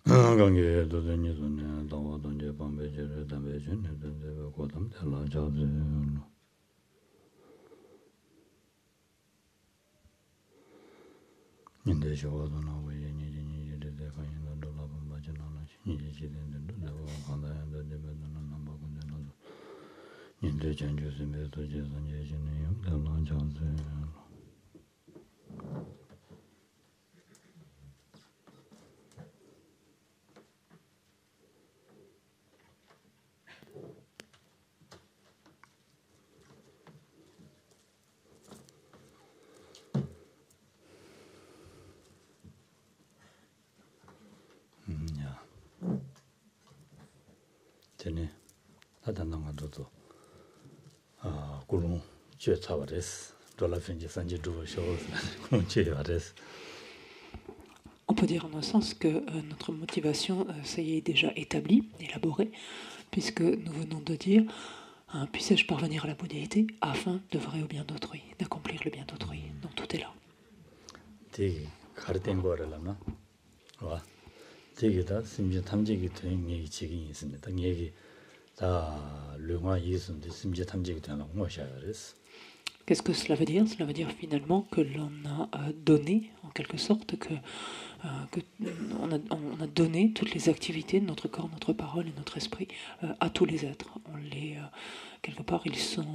강게 도전이 도네 다와 돈제 방배제를 담배준 된데 고담 달라 잡지 인데 저거도 나고 얘니니 이래대 가인도 돌아본 맞잖아 이지지는 내가 간다는데 되면은 남바군데 나도 인데 전주스면도 제선 예진이 달라 잡지 야 되네 다단나가도 아 그런 죄차버렸어 돌아fin지 산지 두고 쇼스 그런 죄버렸어 On peut dire en un sens que notre motivation, ça y est déjà établie, élaborée, puisque nous venons de dire puissais-je parvenir à la bouddhéité afin d'œuvrer au bien d'autrui, d'accomplir le bien d'autrui. Donc tout est là. 되게 가르된 거라나 와 되게다 심지 탐지기 된 얘기 지금 있습니다. 얘기 다 류가 있는데 심지 탐지기 되는 거 샤르스 Qu'est-ce que cela veut dire? Cela veut dire finalement que l'on a donné, en quelque sorte, que on a donné toutes les activités de notre corps, notre parole et notre esprit à tous les êtres. On les, quelque part, ils sont,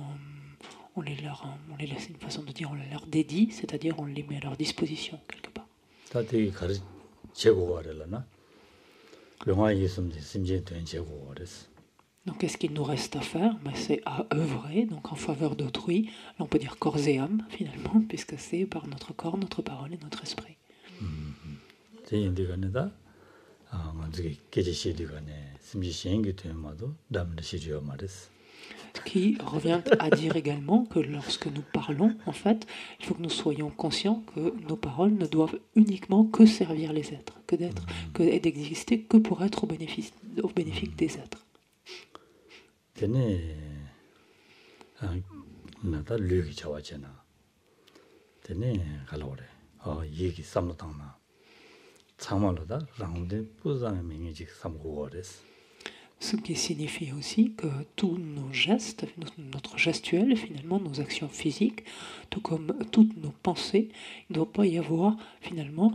on les laisse, une façon de dire, on les leur dédie, c'est-à-dire on les met à leur disposition quelque part. 다 되게 제고가래라나 류가 있는데 심지 된 제고가래스 Donc, qu'est-ce qu'il nous reste à faire? C'est à œuvrer, donc en faveur d'autrui. Là, on peut dire corps et âme, finalement, puisque c'est par notre corps, notre parole et notre esprit. 제인데가네다 어떻게 계제시디가네 심지 시행이 되면도 담을 시리어 말했어. Qui revient à dire également que lorsque nous parlons, en fait, il faut que nous soyons conscients que nos paroles ne doivent uniquement que servir les êtres, et d'exister que pour être au bénéfice des êtres. 되네 나다 류기 잡았잖아. 되네 갈로래. 얘기 삼노당나. 참말로다 라운드 부장의 명예지 삼고거랬어. Ce qui signifie aussi que tous nos gestes, notre gestuelle, finalement nos actions physiques, tout comme toutes nos pensées, il ne doit pas y avoir finalement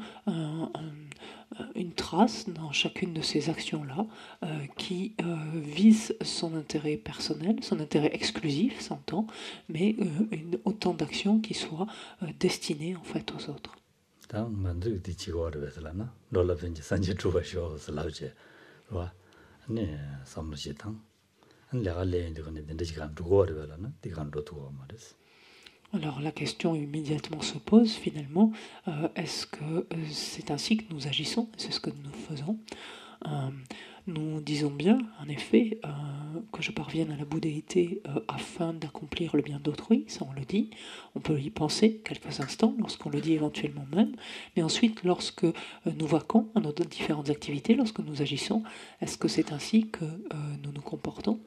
une trace dans chacune de ces actions-là qui vise son intérêt personnel, son intérêt exclusif, s'entend, mais autant d'actions qui soient destinées en fait aux autres. 네, 삼로시당. 내가 레인드거네 된지간 두고르벨라나 디간 로투고 말이스. Alors la question immédiatement se pose finalement, est-ce que c'est ainsi que nous agissons? C'est ce que nous faisons. Nous disons bien, en effet, que je parvienne à la bouddhéité afin d'accomplir le bien d'autrui, ça on le dit. On peut y penser quelques instants lorsqu'on le dit éventuellement même, mais ensuite lorsque nous vaquons à nos différentes activités, lorsque nous agissons, est-ce que c'est ainsi que nous nous comportons?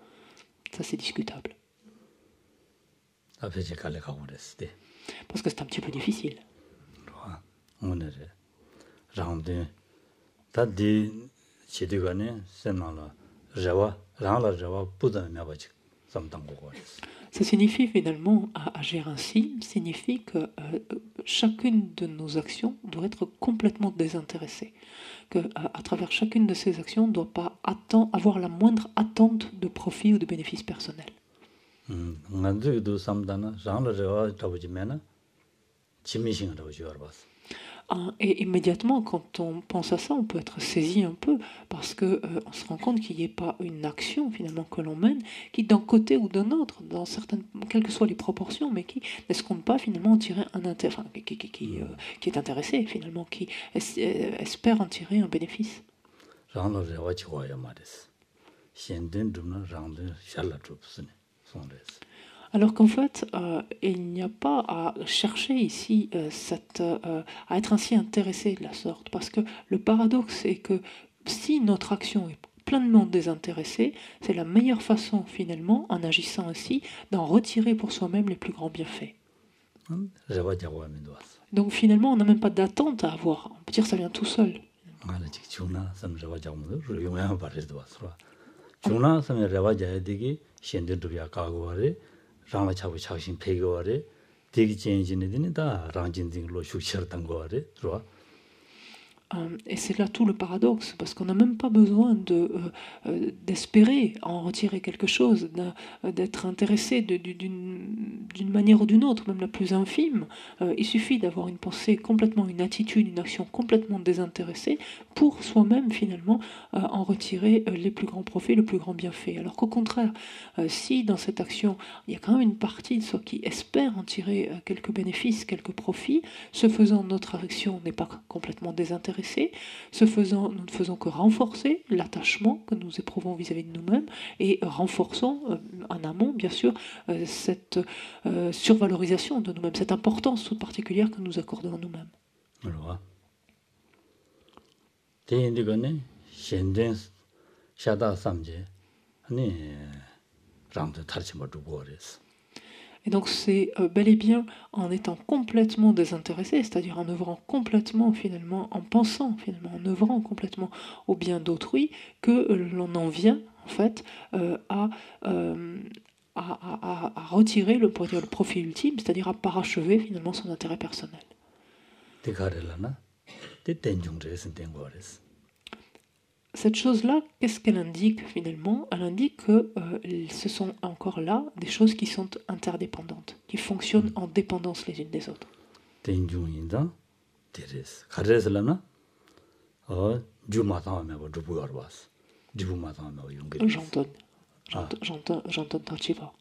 Ça c'est discutable. Parce que c'est un petit peu difficile. Ça signifie finalement agir ainsi, signifie que chacune de nos actions doit être complètement désintéressée, que à travers chacune de ces actions on ne doit pas avoir la moindre attente de profit ou de bénéfice personnel. Et immédiatement, quand on pense à ça, on peut être saisi un peu parce que on se rend compte qu'il n'y ait pas une action finalement que l'on mène qui, d'un côté ou d'un autre, dans certaines, quelles que soient les proportions, mais qui n'escompte pas finalement en tirer un intérêt, enfin, qui est intéressé finalement, qui espère en tirer un bénéfice. Alors qu'en fait, il n'y a pas à chercher ici à être ainsi intéressé de la sorte, parce que le paradoxe est que si notre action est pleinement désintéressée, c'est la meilleure façon finalement, en agissant ainsi, d'en retirer pour soi-même les plus grands bienfaits. Donc finalement, on n'a même pas d'attente à avoir, on peut dire que ça vient tout seul. 중나 삼 레바 작물도 용양 바르도 왔어. 중나 삼 레바 자야되기 현대도야 가고와래 랑라 차고 차신 배고와래 되기 진진이는 다 랑진딩로 슈셔던 거와래 들어와. Et c'est là tout le paradoxe, parce qu'on n'a même pas besoin d'espérer en retirer quelque chose, d'être intéressé d'une manière ou d'une autre, même la plus infime. Il suffit d'avoir une pensée complètement, une attitude, une action complètement désintéressée pour soi-même finalement en retirer les plus grands profits, le plus grand bienfait. Alors qu'au contraire, si dans cette action, il y a quand même une partie de soi qui espère en tirer quelques bénéfices, quelques profits, ce faisant, notre action n'est pas complètement désintéressée. Ce faisant, nous ne faisons que renforcer l'attachement que nous éprouvons vis-à-vis de nous-mêmes et renforçons en amont, bien sûr, cette survalorisation de nous-mêmes, cette importance toute particulière que nous accordons à nous-mêmes. Alors, 대인들거네 현대 샤다 삼제 아니 랑도 타르치 못 두고 그랬어. Et donc c'est bel et bien en étant complètement désintéressé, c'est-à-dire en œuvrant complètement finalement, en pensant finalement, en œuvrant complètement au bien d'autrui, que l'on en vient en fait à retirer le profit ultime, c'est-à-dire à parachever finalement son intérêt personnel. Cette chose-là, qu'est-ce qu'elle indique finalement? Elle indique que ce sont encore là des choses qui sont interdépendantes, qui fonctionnent en dépendance les unes des autres. J'entends Tachiva.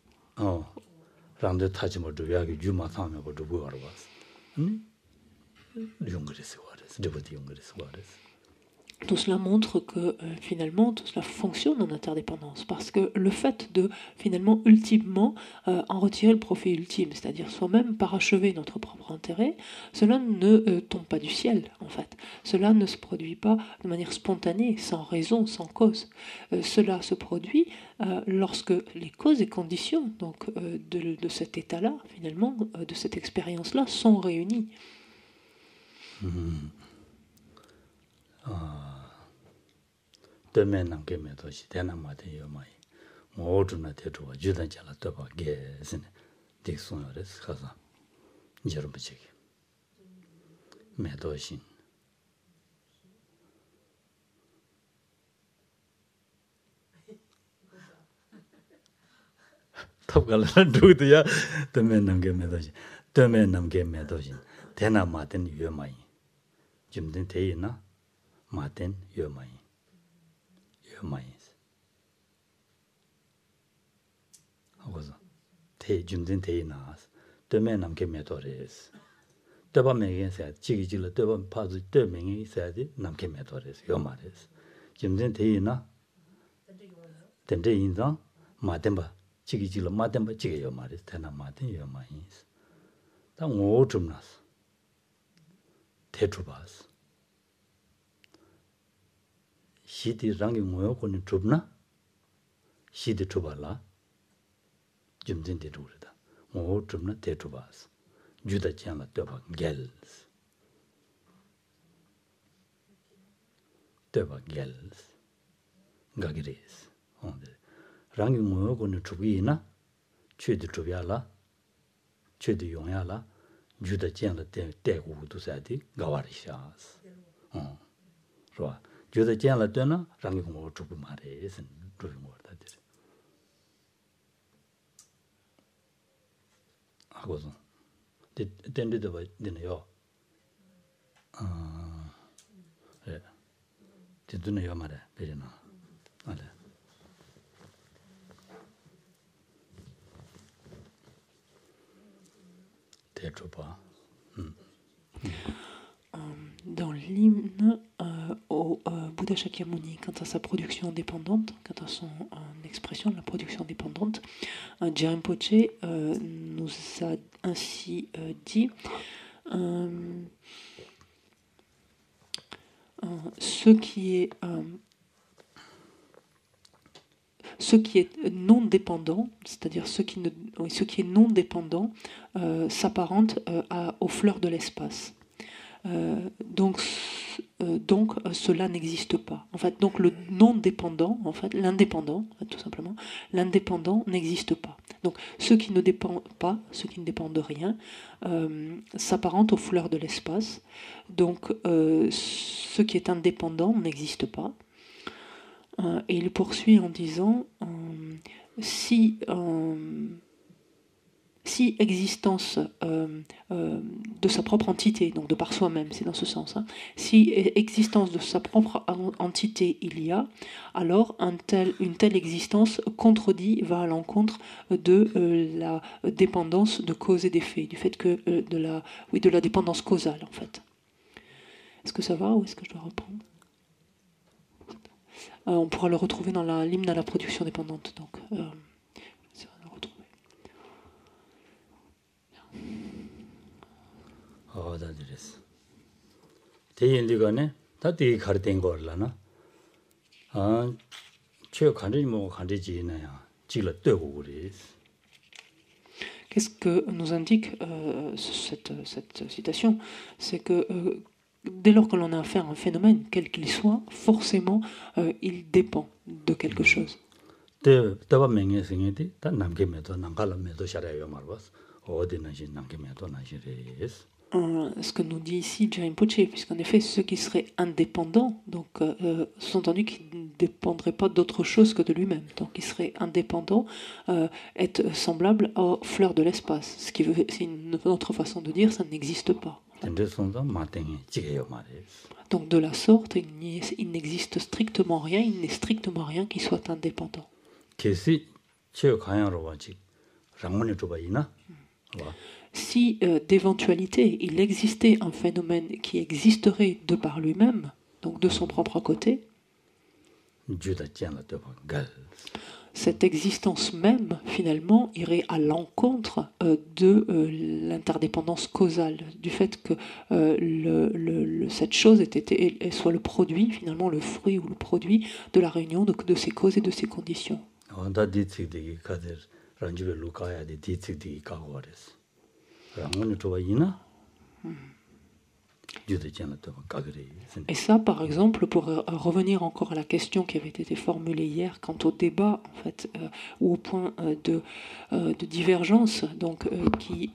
Tout cela montre que finalement tout cela fonctionne en interdépendance, parce que le fait de finalement ultimement en retirer le profit ultime, c'est-à-dire soi-même parachever notre propre intérêt, cela ne tombe pas du ciel en fait. Cela ne se produit pas de manière spontanée, sans raison, sans cause. Cela se produit lorsque les causes et conditions donc de cet état-là, finalement, de cette expérience-là, sont réunies. dēmē nāngkē mē tōshī, tēnā mā tēn yō mā yī, mō ōchū nā tē chūwa, jūdān chāla tōpa gē sēne, dēk sōng yō rēs, khāsā, njērō mā chēki, mē tōshī. 탑갈라 누구도야, dēmē nāngkē mē tōshī, dēmē nāngkē mē tōshī, tēnā mā tēn yō mā yī, jīm tēn tē yī na, mā tēn yō mā yī. 하고서 대중된 대나스 때문에 남게 메토레스 때바 매게서 지기질로 때바 파도 때명이 있어야지 남게 메토레스 요 말레스 지금된 대나 된대 인상 마템바 지기질로 마템바 지게 요 말레스 대나 마템 요 마이스 다 오줌나스 대주바스 시디 랑이 뭐요? 거는 좁나? 시디 좁아라. 좀 된데 그러다. 뭐 좁나 대좁아서. 주다 지야마 떠봐 겔스. 떠봐 겔스. 가기레스. 온데. 랑이 뭐요? 거는 좁이나? 최디 좁야라. 최디 용야라. 주다 지야마 대고도 사디 가와리샤스. 좋아. 주다 지야라 되나? 랑이 뭐 좁고 말해. 좁은 거 같아. 하고서 된데도 봐 되네요. 예. 되네요 말해. 되잖아. 말해. 대줘봐. Dans l'hymne au Bouddha Shakyamuni, quant à sa production indépendante, quant à son expression de la production indépendante, Rinpoche nous a ainsi dit ce qui est non dépendant, c'est-à-dire ce qui est non dépendant, s'apparente aux fleurs de l'espace. Donc donc cela n'existe pas. En fait, donc le non dépendant, en fait, l'indépendant, tout simplement, l'indépendant n'existe pas. Donc ce qui ne dépend pas, ce qui ne dépend de rien, s'apparente aux fleurs de l'espace. Donc ce qui est indépendant n'existe pas. Et il poursuit en disant si existence de sa propre entité, donc de par soi-même, c'est dans ce sens, hein, si existence de sa propre entité il y a, alors une telle existence contredit, va à l'encontre de la dépendance de cause et d'effet, du fait que de la dépendance causale en fait. Est-ce que ça va ou est-ce que je dois reprendre? On pourra le retrouver dans l'hymne à la production dépendante. Donc, ça va le retrouver. 다 됐어. 대인들간에 다 되게 가르된 거라나. 최 간지 뭐 간지지나요. 지를 뜨고 그래. Qu'est-ce que nous indique cette citation? C'est que dès lors que l'on a affaire à un phénomène, quel qu'il soit, forcément, il dépend de quelque chose. 대바 맹해생이디 다 남게매도 남갈람매도 샤라요 말was. 어디나지 남게매도 나시레스. Ce que nous dit ici Rinpoche, puisqu'en effet, ceux qui seraient indépendants, donc, sous-entendu qu'ils ne dépendraient pas d'autre chose que de lui-même. Donc, ils seraient indépendants, être semblables aux fleurs de l'espace. Ce qui veut, c'est une autre façon de dire, ça n'existe pas. Donc, de la sorte, il n'existe strictement rien, il n'est strictement rien qui soit indépendant. Si d'éventualité il existait un phénomène qui existerait de par lui-même, donc de son propre côté, cette existence même, finalement, irait à l'encontre de l'interdépendance causale, du fait que cette chose soit le produit, finalement le fruit ou le produit de la réunion de ces causes et de ces conditions. Et ça, par exemple, pour revenir encore à la question qui avait été formulée hier quant au débat, en fait, ou au point de divergence donc, qui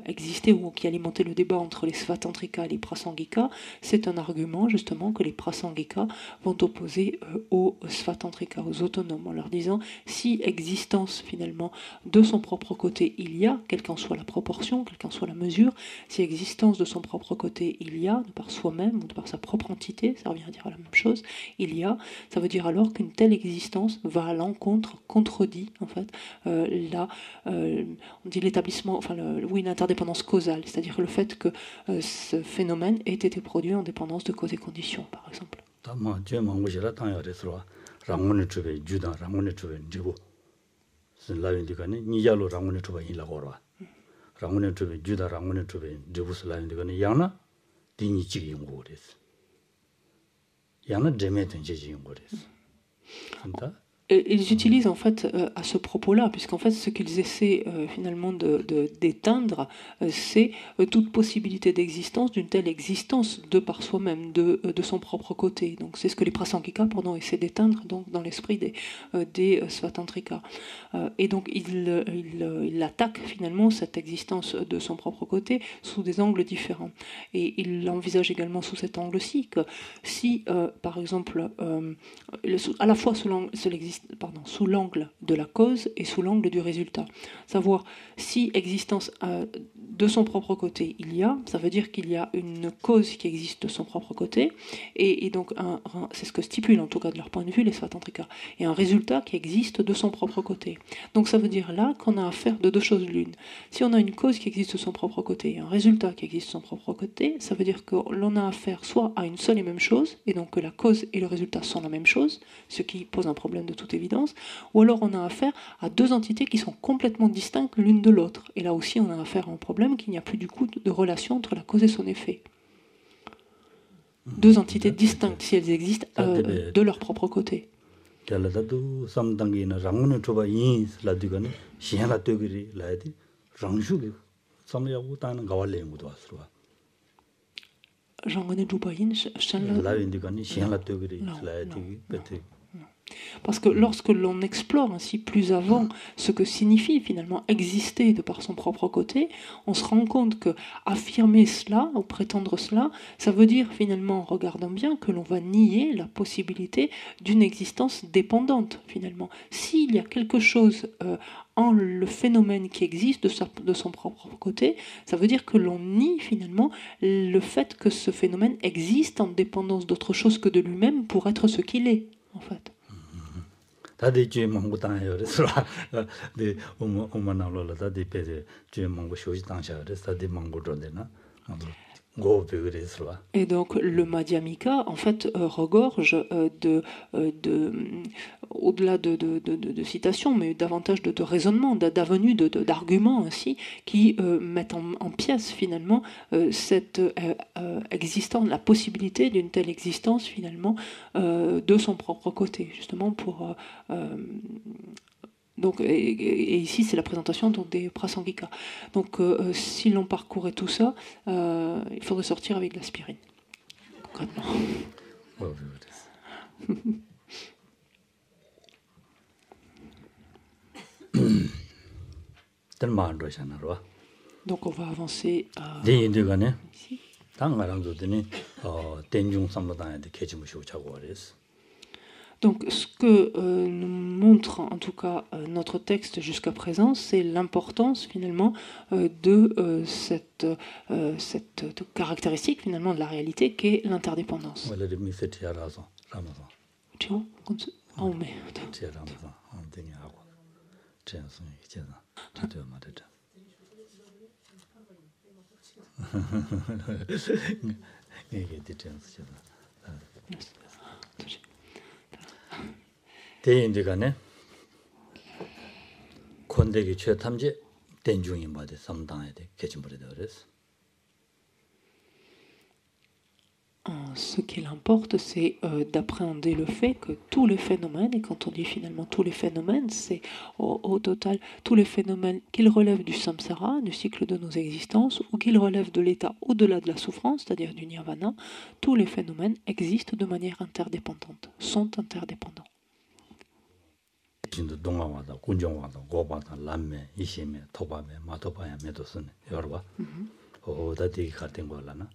existait ou qui alimentait le débat entre les Svatantrika et les Prasangika, c'est un argument justement que les Prasangika vont opposer aux Svatantrika, aux autonomes, en leur disant si existence finalement de son propre côté il y a, quelle qu'en soit la proportion, quelle qu'en soit la mesure, si existence de son propre côté il y a, de par soi-même ou de par sa propre entité, ça revient à dire la même chose, il y a, ça veut dire alors qu'une telle existence va à l'encontre, contredit en fait, on dit l'établissement, enfin l'interdépendance causale, c'est-à-dire le fait que ce phénomène ait été produit en dépendance de causes et conditions, par exemple. Ils utilisent en fait à ce propos-là, puisqu'en fait ce qu'ils essaient finalement d'éteindre, c'est toute possibilité d'existence d'une telle existence de par soi-même, de son propre côté. Donc c'est ce que les Prasangika essaient d'éteindre donc dans l'esprit des Svatantrika. Et donc ils attaquent finalement cette existence de son propre côté sous des angles différents. Et ils l'envisagent également sous cet angle-ci que si par exemple à la fois sous l'angle de la cause et sous l'angle du résultat. Savoir si existence de son propre côté il y a, ça veut dire qu'il y a une cause qui existe de son propre côté, et donc c'est ce que stipule en tout cas de leur point de vue les Svatantrika, et un résultat qui existe de son propre côté. Donc ça veut dire là qu'on a affaire de deux choses l'une. Si on a une cause qui existe de son propre côté et un résultat qui existe de son propre côté, ça veut dire que l'on a affaire soit à une seule et même chose, et donc que la cause et le résultat sont la même chose, ce qui pose un problème de toute évidence, ou alors on a affaire à deux entités qui sont complètement distinctes l'une de l'autre. Et là aussi on a affaire à un problème qu'il n'y a plus du coup de relation entre la cause et son effet. Deux entités distinctes si elles existent de leur propre côté. 장관의 주바인 샬라 라윈디가니 시행라 되그리 non, 슬라이디 베트 parce que lorsque l'on explore ainsi plus avant ce que signifie finalement exister de par son propre côté, on se rend compte que affirmer cela ou prétendre cela, ça veut dire finalement, en regardant bien, que l'on va nier la possibilité d'une existence dépendante finalement. S'il y a quelque chose en le phénomène qui existe de son propre côté, ça veut dire que l'on nie finalement le fait que ce phénomène existe en dépendance d'autre chose que de lui-même pour être ce qu'il est en fait. 다들 주에 먹고 다녀요 그래서 네 오만나로라 다들 배에 주에 먹고 쇼지 당샤 그래서 다들 먹고 그러잖아 고베 그래서 Et donc le Madhyamika, en fait, regorge au-delà de citations, mais davantage de raisonnements, d'avenues, d'arguments ainsi, qui mettent en pièces finalement cette existence, la possibilité d'une telle existence finalement de son propre côté, justement pour... Donc, et ici, c'est la présentation donc, des prasangika. Donc, si l'on parcourait tout ça, il faudrait sortir avec de l'aspirine, concrètement. Donc, on va avancer ici. Donc, ce que nous montre en tout cas notre texte jusqu'à présent, c'est l'importance finalement de cette caractéristique finalement de la réalité qu'est l'interdépendance. Tu vois, comme ça. Oh merde. 대인들간에 권대기 최탐지 된중이 뭐지 삼당에 돼 개침버리다 그랬어. Ce qu'il importe, c'est d'appréhender le fait que tous les phénomènes, et quand on dit finalement tous les phénomènes, c'est au total tous les phénomènes qu'ils relèvent du samsara, du cycle de nos existences, ou qu'ils relèvent de l'état au-delà de la souffrance, c'est-à-dire du nirvana, tous les phénomènes existent de manière interdépendante, sont interdépendants. 진도 동화와다 군정와다 고바다 람메 이시메 토바메 마토바야 메도스네 여러봐 어다디 같은 거라나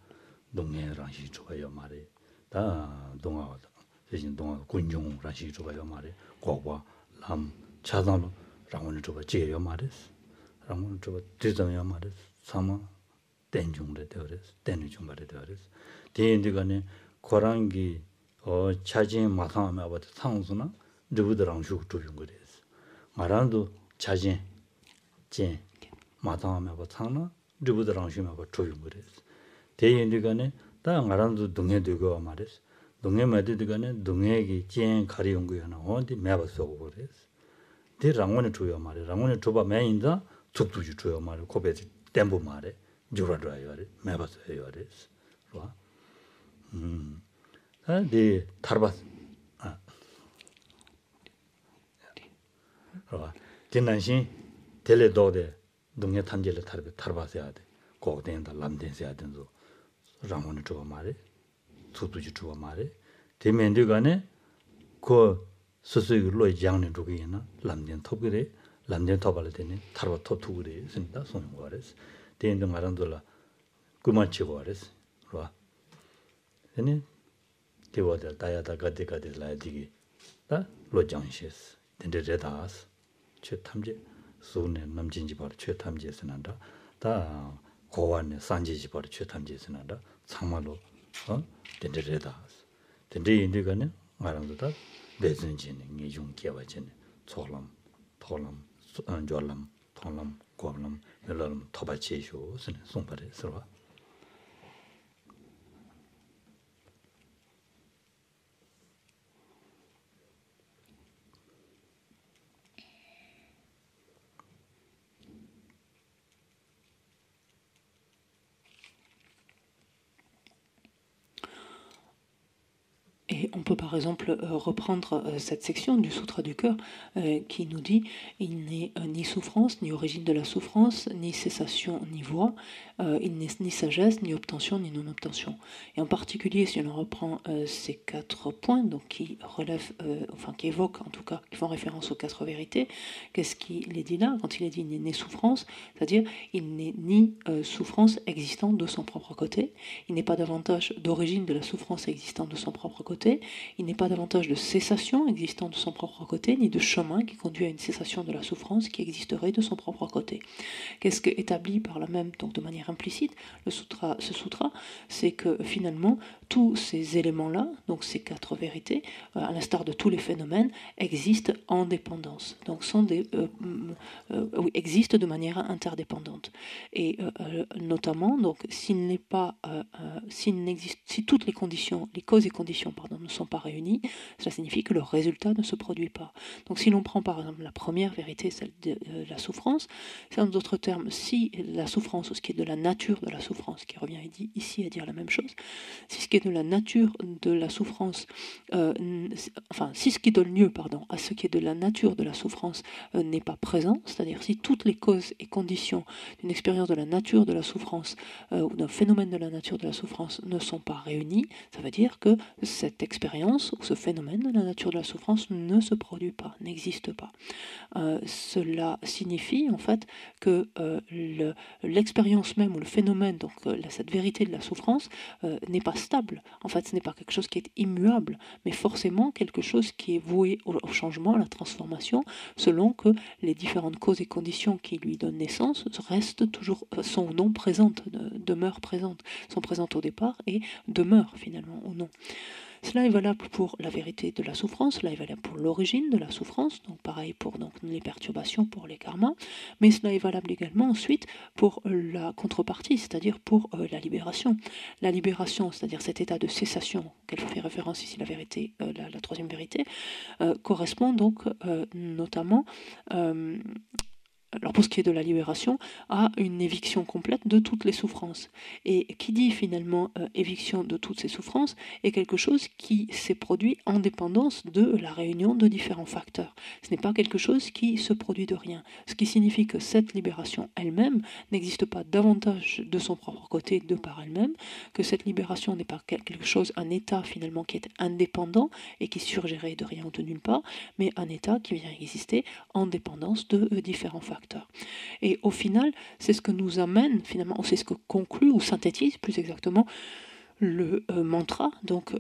동해랑시 좋아요 말이 다 동화와다 대신 동화 군정랑시 좋아요 말이 고바 람 차단로 라원을 줘봐 제요 말이스 라원을 줘봐 뒤점요 말이스 사마 땡중래 되어res 땡중 말이 되어res 대인들간에 고랑기 차진 마상하면 아버지 상수나 누구들랑 쭉 주는 거래서 말한도 자진 제 마당하면 뭐 상나 누구들랑 주면 뭐 주는 거래서 대인들간에 다 말한도 동해되고 말했어 동해 말들간에 동해기 제 가리온 거야나 어디 매버서 그래서 대랑원에 줘요 말해 랑원에 줘봐 매인다 죽두지 줘요 말해 고베지 땜부 말해 주라줘요 매버서 해요 그래서 봐 네 tarbat 진난신 텔레도데 동네 탐지를 tarbat해야 돼. 고된다 람된세야 된소. 라몬을 줘 말해. 수두지 줘 말해. 대면들간에 그 스스로 장내 두기나 람된 톱그래. 람된 톱을 되네. tarbat 톱투그래. 진짜 손 거래서. 대인도 말한들라 그만 치고 그랬어. 봐. 아니 대화들 다야다 가데가데 라디기. 다 로장시스. 된데다스. 최탐지 수네 남진지 바로 최탐지에서 난다. 다 고완의 산지지 바로 최탐지에서 난다. 정말로 된데다. 된데 인데가는 말하는 다 내전진이 이중 개화진 초람 토람 안절람 통람 고람 멜럼 토바치쇼 선에 송바레서 Et on peut par exemple reprendre cette section du Sutra du cœur qui nous dit il n'est ni souffrance, ni origine de la souffrance, ni cessation, ni voie, il n'est ni sagesse, ni obtention, ni non-obtention. Et en particulier, si on reprend ces 4 points, donc qui relèvent, enfin qui évoquent en tout cas, qui font référence aux 4 vérités, qu'est-ce qu'il est dit là? Quand il est dit il n'est ni souffrance, c'est-à-dire il n'est ni souffrance existant de son propre côté, il n'est pas davantage d'origine de la souffrance existant de son propre côté, il n'est pas davantage de cessation existant de son propre côté, ni de chemin qui conduit à une cessation de la souffrance qui existerait de son propre côté. Qu'est-ce que établit par la même, donc de manière implicite, ce sutra, c'est que finalement tous ces éléments-là, donc ces 4 vérités, à l'instar de tous les phénomènes, existent en dépendance, donc existent de manière interdépendante. Et notamment, donc s'il n'est pas, si toutes les conditions, les causes et conditions, pardon, ne sont pas réunies, cela signifie que le résultat ne se produit pas. Donc si l'on prend par exemple la première vérité, celle de la souffrance, c'est en d'autres termes, si la souffrance, ou ce qui est de la nature de la souffrance, qui revient ici à dire la même chose, si ce qui est de la nature de la souffrance, si ce qui donne lieu, pardon, à ce qui est de la nature de la souffrance n'est pas présent, c'est-à-dire si toutes les causes et conditions d'une expérience de la nature de la souffrance ou d'un phénomène de la nature de la souffrance ne sont pas réunies, ça veut dire que cette expérience ou ce phénomène de la nature de la souffrance ne se produit pas, n'existe pas. Cela signifie en fait que l'expérience même ou le phénomène, donc cette vérité de la souffrance, n'est pas stable. En fait, ce n'est pas quelque chose qui est immuable, mais forcément quelque chose qui est voué au changement, à la transformation, selon que les différentes causes et conditions qui lui donnent naissance restent toujours, sont ou non présentes, demeurent présentes, sont présentes au départ et demeurent finalement ou non. Cela est valable pour la vérité de la souffrance, cela est valable pour l'origine de la souffrance, donc pareil pour donc, les perturbations, pour les karmas, mais cela est valable également ensuite pour la contrepartie, c'est-à-dire pour la libération. La libération, c'est-à-dire cet état de cessation, qu'elle fait référence ici, la vérité, la troisième vérité, correspond donc notamment alors pour ce qui est de la libération, à une éviction complète de toutes les souffrances. Et qui dit finalement éviction de toutes ces souffrances est quelque chose qui s'est produit en dépendance de la réunion de différents facteurs. Ce n'est pas quelque chose qui se produit de rien. Ce qui signifie que cette libération elle-même n'existe pas davantage de son propre côté de par elle-même, que cette libération n'est pas quelque chose, un état finalement qui est indépendant et qui surgirait de rien ou de nulle part, mais un état qui vient exister en dépendance de différents facteurs. Et au final, c'est ce que nous amène finalement, c'est ce que conclut ou synthétise plus exactement le mantra donc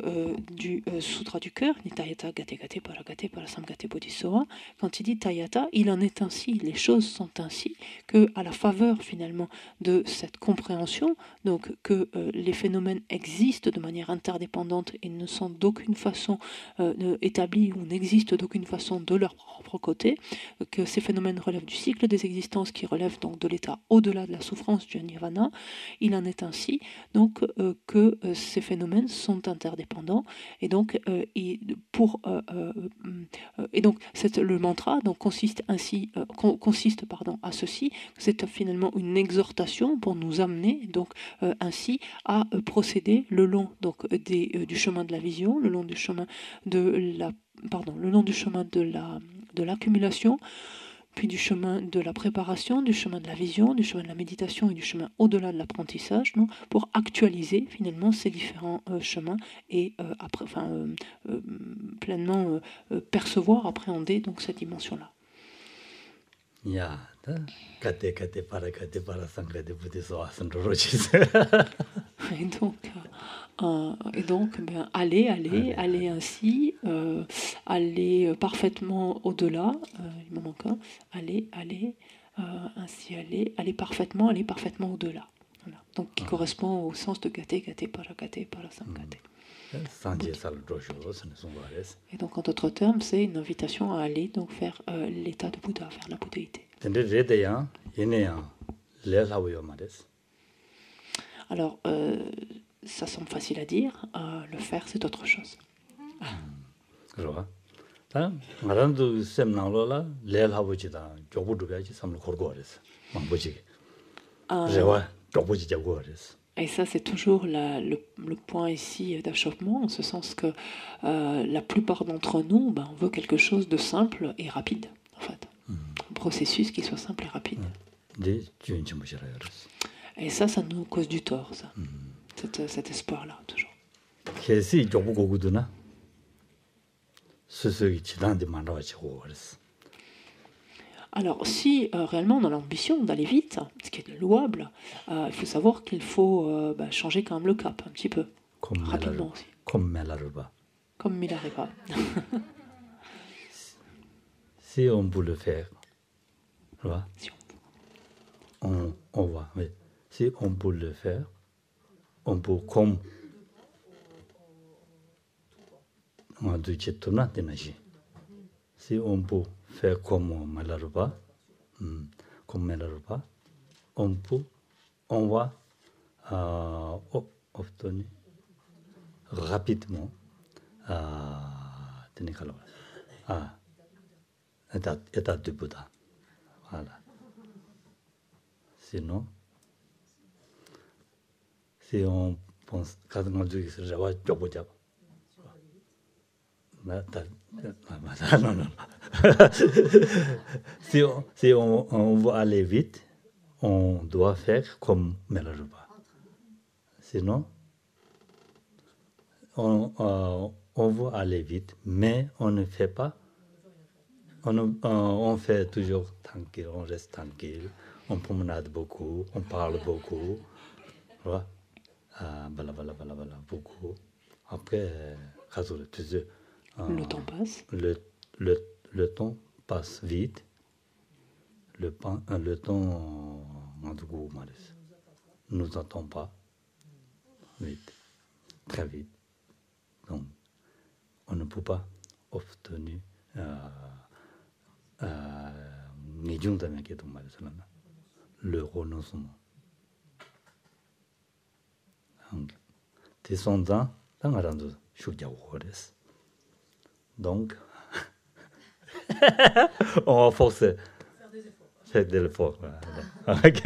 du Sutra du cœur, Nitayata Gate Gate Paragate Parasamgate Bodhisattva. Quand il dit Tayata, il en est ainsi, les choses sont ainsi, que à la faveur finalement de cette compréhension, donc que les phénomènes existent de manière interdépendante et ne sont d'aucune façon établis ou n'existent d'aucune façon de leur propre côté, que ces phénomènes relèvent du cycle des existences qui relèvent donc de l'état au-delà de la souffrance du nirvana. Il en est ainsi donc que ces phénomènes sont interdépendants et donc le mantra donc consiste à ceci. C'est finalement une exhortation pour nous amener donc ainsi à procéder le long donc du chemin de la vision, le long du chemin de l'accumulation, puis du chemin de la préparation, du chemin de la vision, du chemin de la méditation et du chemin au-delà de l'apprentissage, pour actualiser finalement ces différents chemins et pleinement percevoir, appréhender donc cette dimension-là. Et donc aller ainsi, aller parfaitement au-delà, il me manque un, aller parfaitement au-delà. Voilà. Donc qui correspond au sens de gate, paragate, parasamgate. Et donc en d'autres termes, c'est une invitation à aller donc vers l'état de Bouddha, vers la bouddhéité. Alors, ça semble facile à dire, le faire c'est autre chose. Et ça, c'est toujours le point ici d'achoppement, en ce sens que la plupart d'entre nous, ben, on veut quelque chose de simple et rapide, en fait. Un processus qui soit simple et rapide. 네 주인지 모시라요. 그랬어. Et ça nous cause du tort, ça. Cet espoir-là, toujours. 계시 조부고구드나 스스기 지단데 만나가지고 그랬어. Alors, si réellement on a l'ambition d'aller vite, ce qui est louable, il faut savoir qu'il faut changer quand même le cap, un petit peu, rapidement aussi, 콤멜라를 봐. comme Milarepa. Si on peut le faire, tu vois, Si on va. Mais si on peut le faire, on peut comme on dit tout na tenaji. Si on peut faire comme Malaruba, on va obtenir rapidement état du Bouddha. Voilà. Sinon, si on pense quand on dit que je vais job. Non. Si on veut aller vite, on doit faire comme Melaruba. Sinon, on veut aller vite, mais on ne fait pas. On fait toujours tranquille, on reste tranquille, on promenade beaucoup, on parle beaucoup. Voilà. Beaucoup. Après, le temps passe. Le temps passe vite. Le temps nous attend pas vite, très vite. Donc, on ne peut pas obtenir le renoncement. Descendant dans la rando, donc, on va forcer. Faire des efforts. Ok.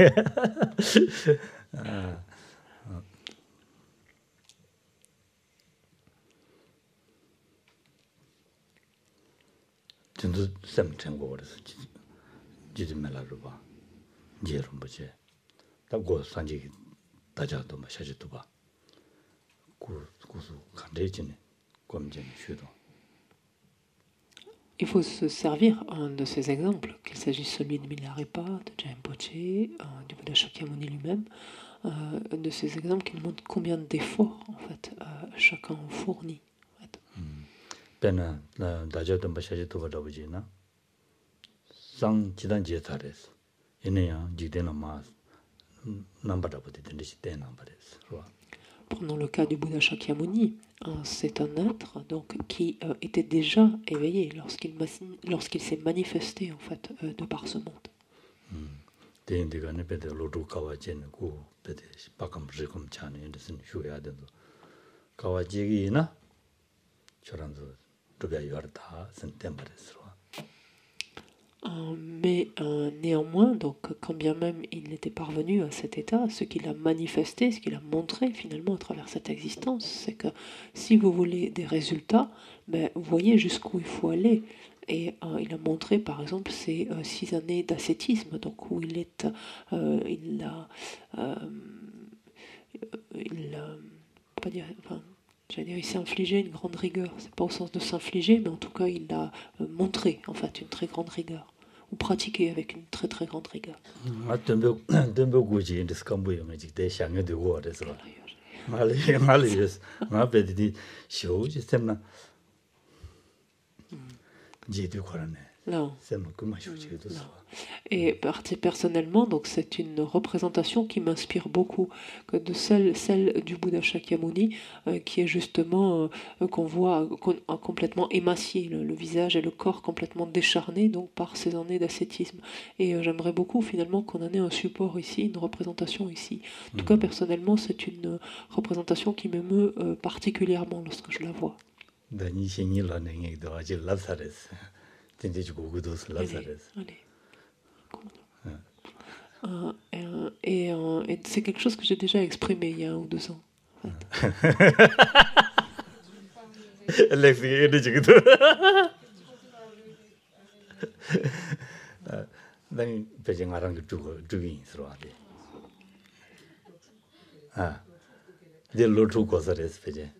진짜 샘튼 거 그래서 지지멜라로 봐. 이해를 뭐지? 딱고 산지 다자도 마셔지도 봐. 고수 간대지네. 검진 쉬도. Il faut se servir de ces exemples, qu'il s'agisse celui de Milarepa, de Jayampoche, du Bouddha Shakyamuni lui-même, de ces exemples qui nous montrent combien d'efforts en fait chacun fournit. En fait. 배나 다자도 마셔지도 보다보지나. 상 지단지에 달했어. 얘네야 지대나 마 남바다보다 된듯이 때 남바랬어. Prenons le cas du Bouddha Shakyamuni. C'est un être donc qui était déjà éveillé lorsqu'il s'est manifesté en fait de par ce monde. Mais néanmoins, donc, quand bien même il était parvenu à cet état, ce qu'il a manifesté, ce qu'il a montré finalement à travers cette existence, c'est que si vous voulez des résultats, ben, vous voyez jusqu'où il faut aller. Et il a montré par exemple ces 6 années d'ascétisme, donc où il a pas dire, enfin, j'allais dire, il s'est infligé une grande rigueur. C'est pas au sens de s'infliger, mais en tout cas, il a montré en fait une très grande rigueur, ou pratiqué avec une très très grande rigueur. Non. Et personnellement, donc c'est une représentation qui m'inspire beaucoup, que de celle du Bouddha Shakyamuni, qui est justement qu'on voit complètement émacié, le visage et le corps complètement décharnés donc par ces années d'ascétisme. Et j'aimerais beaucoup finalement qu'on en ait un support ici, une représentation ici. En tout cas, personnellement, c'est une représentation qui m'émeut particulièrement lorsque je la vois. Et c'est quelque chose que j'ai déjà exprimé il y a 1 ou 2 ans. 렉스게 이러지기도. 난 베징 말한 거 주기 있어라데. 아. 이제 로투 고서레스 베제.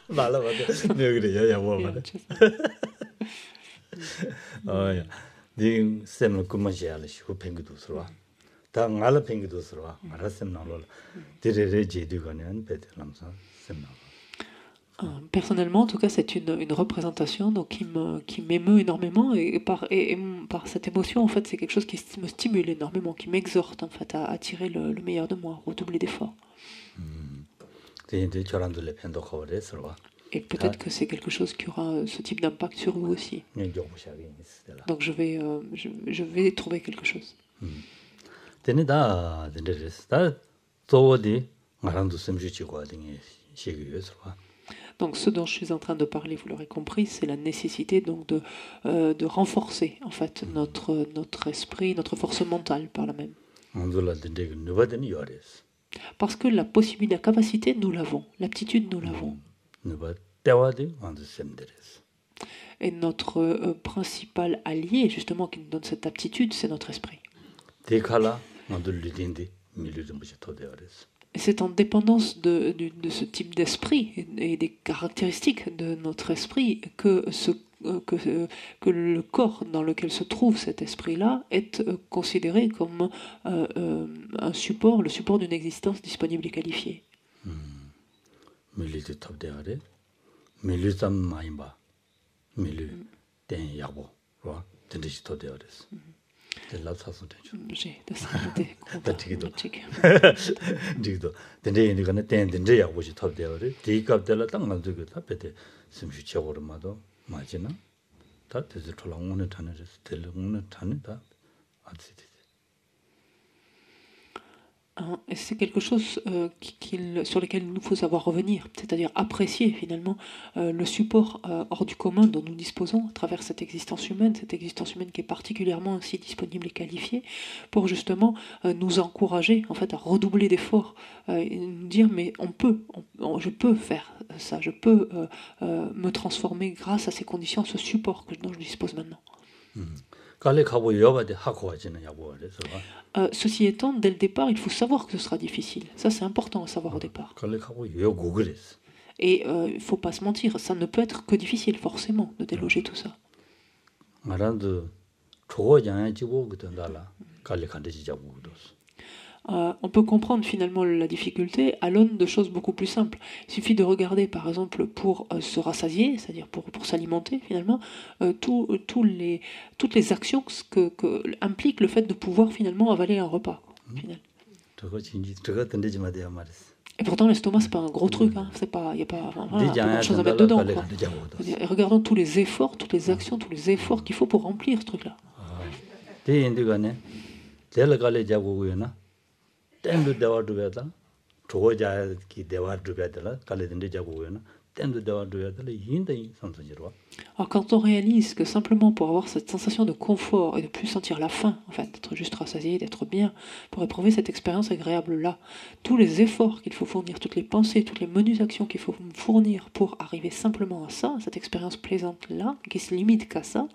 말아 봐도 내가 그래 야 뭐 말아. 야. 네 쌤을 그만이야를 시고 팽기도 서와. 다 말아 팽기도 서와. 말았음 나로. 데레레 제두가는 베들람사 쌤 나와. Personnellement, en tout cas, c'est une représentation donc, qui m'émeut énormément et par cette émotion, en fait, c'est quelque chose qui me stimule énormément, qui m'exhorte en fait à tirer le meilleur de moi, redoubler d'efforts. Et peut-être que c'est quelque chose qui aura ce type d'impact sur vous aussi. Donc je vais trouver quelque chose. Donc ce dont je suis en train de parler, vous l'aurez compris, c'est la nécessité donc de renforcer en fait notre esprit, notre force mentale par la même. Parce que la possibilité, la capacité, nous l'avons, l'aptitude, nous l'avons. Et notre principal allié, justement, qui nous donne cette aptitude, c'est notre esprit. Et c'est en dépendance de ce type d'esprit et des caractéristiques de notre esprit que le corps dans lequel se trouve cet esprit-là est considéré comme un support, le support d'une existence disponible et qualifiée. J'ai descendu 지금도 된대니까는 된대 약보지 탑되어래. 디값들라 딱 만들고 답에 심시적으로 마도 맞지나? 다 뜻을 돌아오는 단에서 들르는 단이다. 아지지. Et c'est quelque chose sur lequel il nous faut savoir revenir, c'est-à-dire apprécier finalement le support hors du commun dont nous disposons à travers cette existence humaine qui est particulièrement ainsi disponible et qualifiée, pour justement nous encourager en fait à redoubler d'efforts, et nous dire mais je peux faire ça, je peux me transformer grâce à ces conditions, à ce support dont je dispose maintenant. Ceci étant, dès le départ, il faut savoir que ce sera difficile. Ça, c'est important à savoir au départ. Et il ne faut pas se mentir, ça ne peut être que difficile, forcément, de déloger tout ça. On peut comprendre finalement la difficulté à l'aune de choses beaucoup plus simples. Il suffit de regarder par exemple pour se rassasier, c'est-à-dire pour s'alimenter finalement, toutes les actions que implique le fait de pouvoir finalement avaler un repas. Et pourtant l'estomac c'est pas un gros truc, hein. Il n'y a pas grand chose à mettre dedans. Et regardons tous les efforts, toutes les actions, tous les efforts qu'il faut pour remplir ce truc-là. Alors quand on réalise que simplement pour avoir cette sensation de confort et de plus sentir la faim, en fait, d'être juste rassasié, d'être bien, pour éprouver cette expérience agréable-là, tous les efforts qu'il faut fournir, toutes les pensées, toutes les menues actions qu'il faut fournir pour arriver simplement à ça, cette expérience plaisante-là, qui se limite qu'à ça,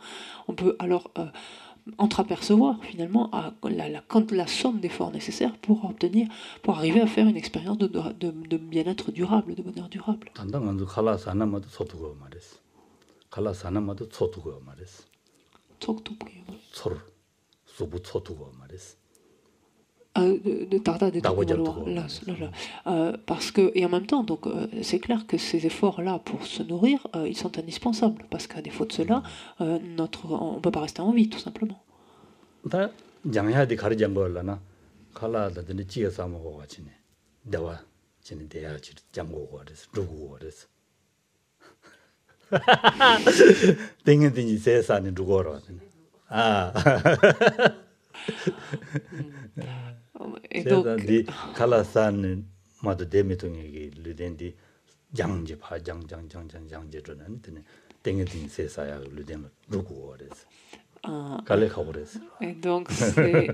on peut alors entreapercevoir finalement la somme d'efforts nécessaires pour arriver à faire une expérience de bien-être durable, de bonheur durable. Parce que, et en même temps, donc, c'est clair que ces efforts-là pour se nourrir, ils sont indispensables, parce qu'à défaut de cela, on ne peut pas rester en vie, tout simplement. Et donc, 갈래 가버렸어. Et donc, c'est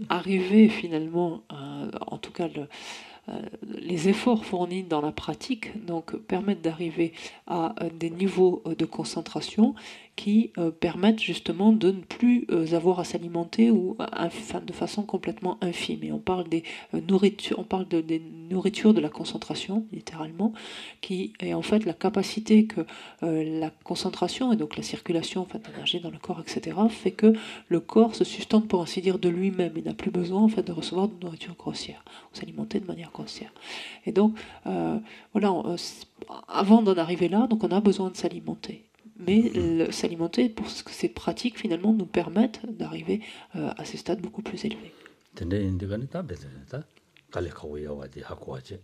arriver finalement, en tout cas, les efforts fournis dans la pratique donc, permettent d'arriver à des niveaux de concentration qui permettent justement de ne plus avoir à s'alimenter ou de façon complètement infime. Et on parle des nourritures, on parle des nourritures de la concentration, littéralement, qui est en fait la capacité que la concentration et donc la circulation en fait, d'énergie dans le corps, etc., fait que le corps se sustente pour ainsi dire de lui-même. Il n'a plus besoin en fait de recevoir de nourriture grossière ou s'alimenter de manière grossière. Et donc voilà, avant d'en arriver là, donc on a besoin de s'alimenter. Mais s'alimenter pour que ces pratiques finalement nous permettent d'arriver à ces stades beaucoup plus élevés. 근데 인디가는 다 베스다. 갈래 가고 여와지 하고 와지.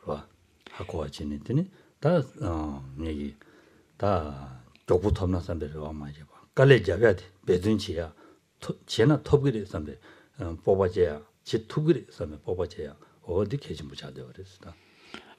봐. 하고 와지는 데니 다 얘기 다 조부터 나선데로 아마지 봐. 갈래 잡아야 돼. 배든지야. 제나 톱그리 선배 뽑아줘야 지 투그리 선배 뽑아줘야 어디 계신 부자들 그랬다.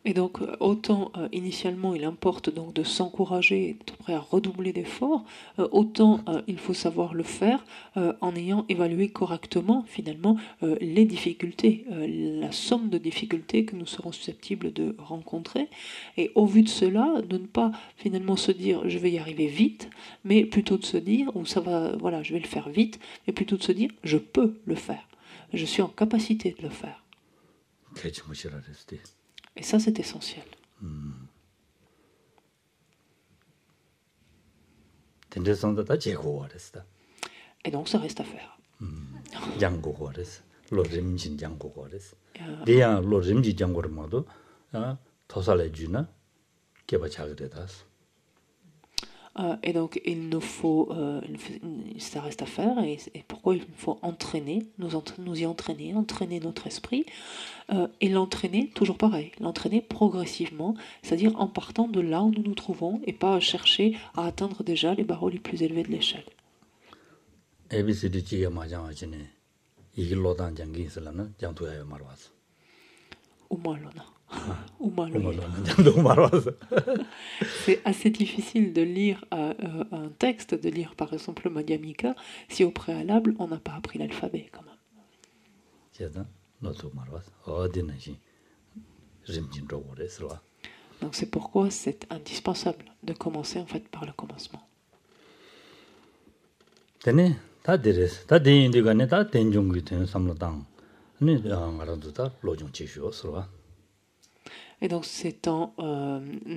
Et donc, autant initialement il importe donc de s'encourager, d'être prêt à redoubler d'efforts, autant il faut savoir le faire en ayant évalué correctement finalement les difficultés, la somme de difficultés que nous serons susceptibles de rencontrer. Et au vu de cela, de ne pas finalement se dire je vais y arriver vite, mais plutôt de se dire, ou ça va, voilà, je vais le faire vite, mais plutôt de se dire je peux le faire, je suis en capacité de le faire. Et ça, c'est essentiel. Et donc, ça reste à faire. Et donc, il nous faut, ça reste à faire, et pourquoi il faut entraîner, nous y entraîner notre esprit, et l'entraîner, toujours pareil, l'entraîner progressivement, c'est-à-dire en partant de là où nous nous trouvons, et pas chercher à atteindre déjà les barreaux les plus élevés de l'échelle. C'est assez difficile de lire un texte, de lire par exemple le Madhyamika, si au préalable on n'a pas appris l'alphabet quand même. Donc c'est pourquoi c'est indispensable de commencer en fait par le commencement. Et donc c'est en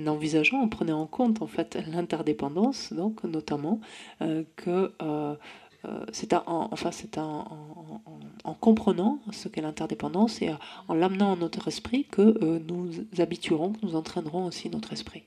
envisageant, en prenant en compte en fait l'interdépendance, donc notamment que c'est en comprenant ce qu'est l'interdépendance et en l'amenant à notre esprit que nous habituerons, que nous entraînerons aussi notre esprit.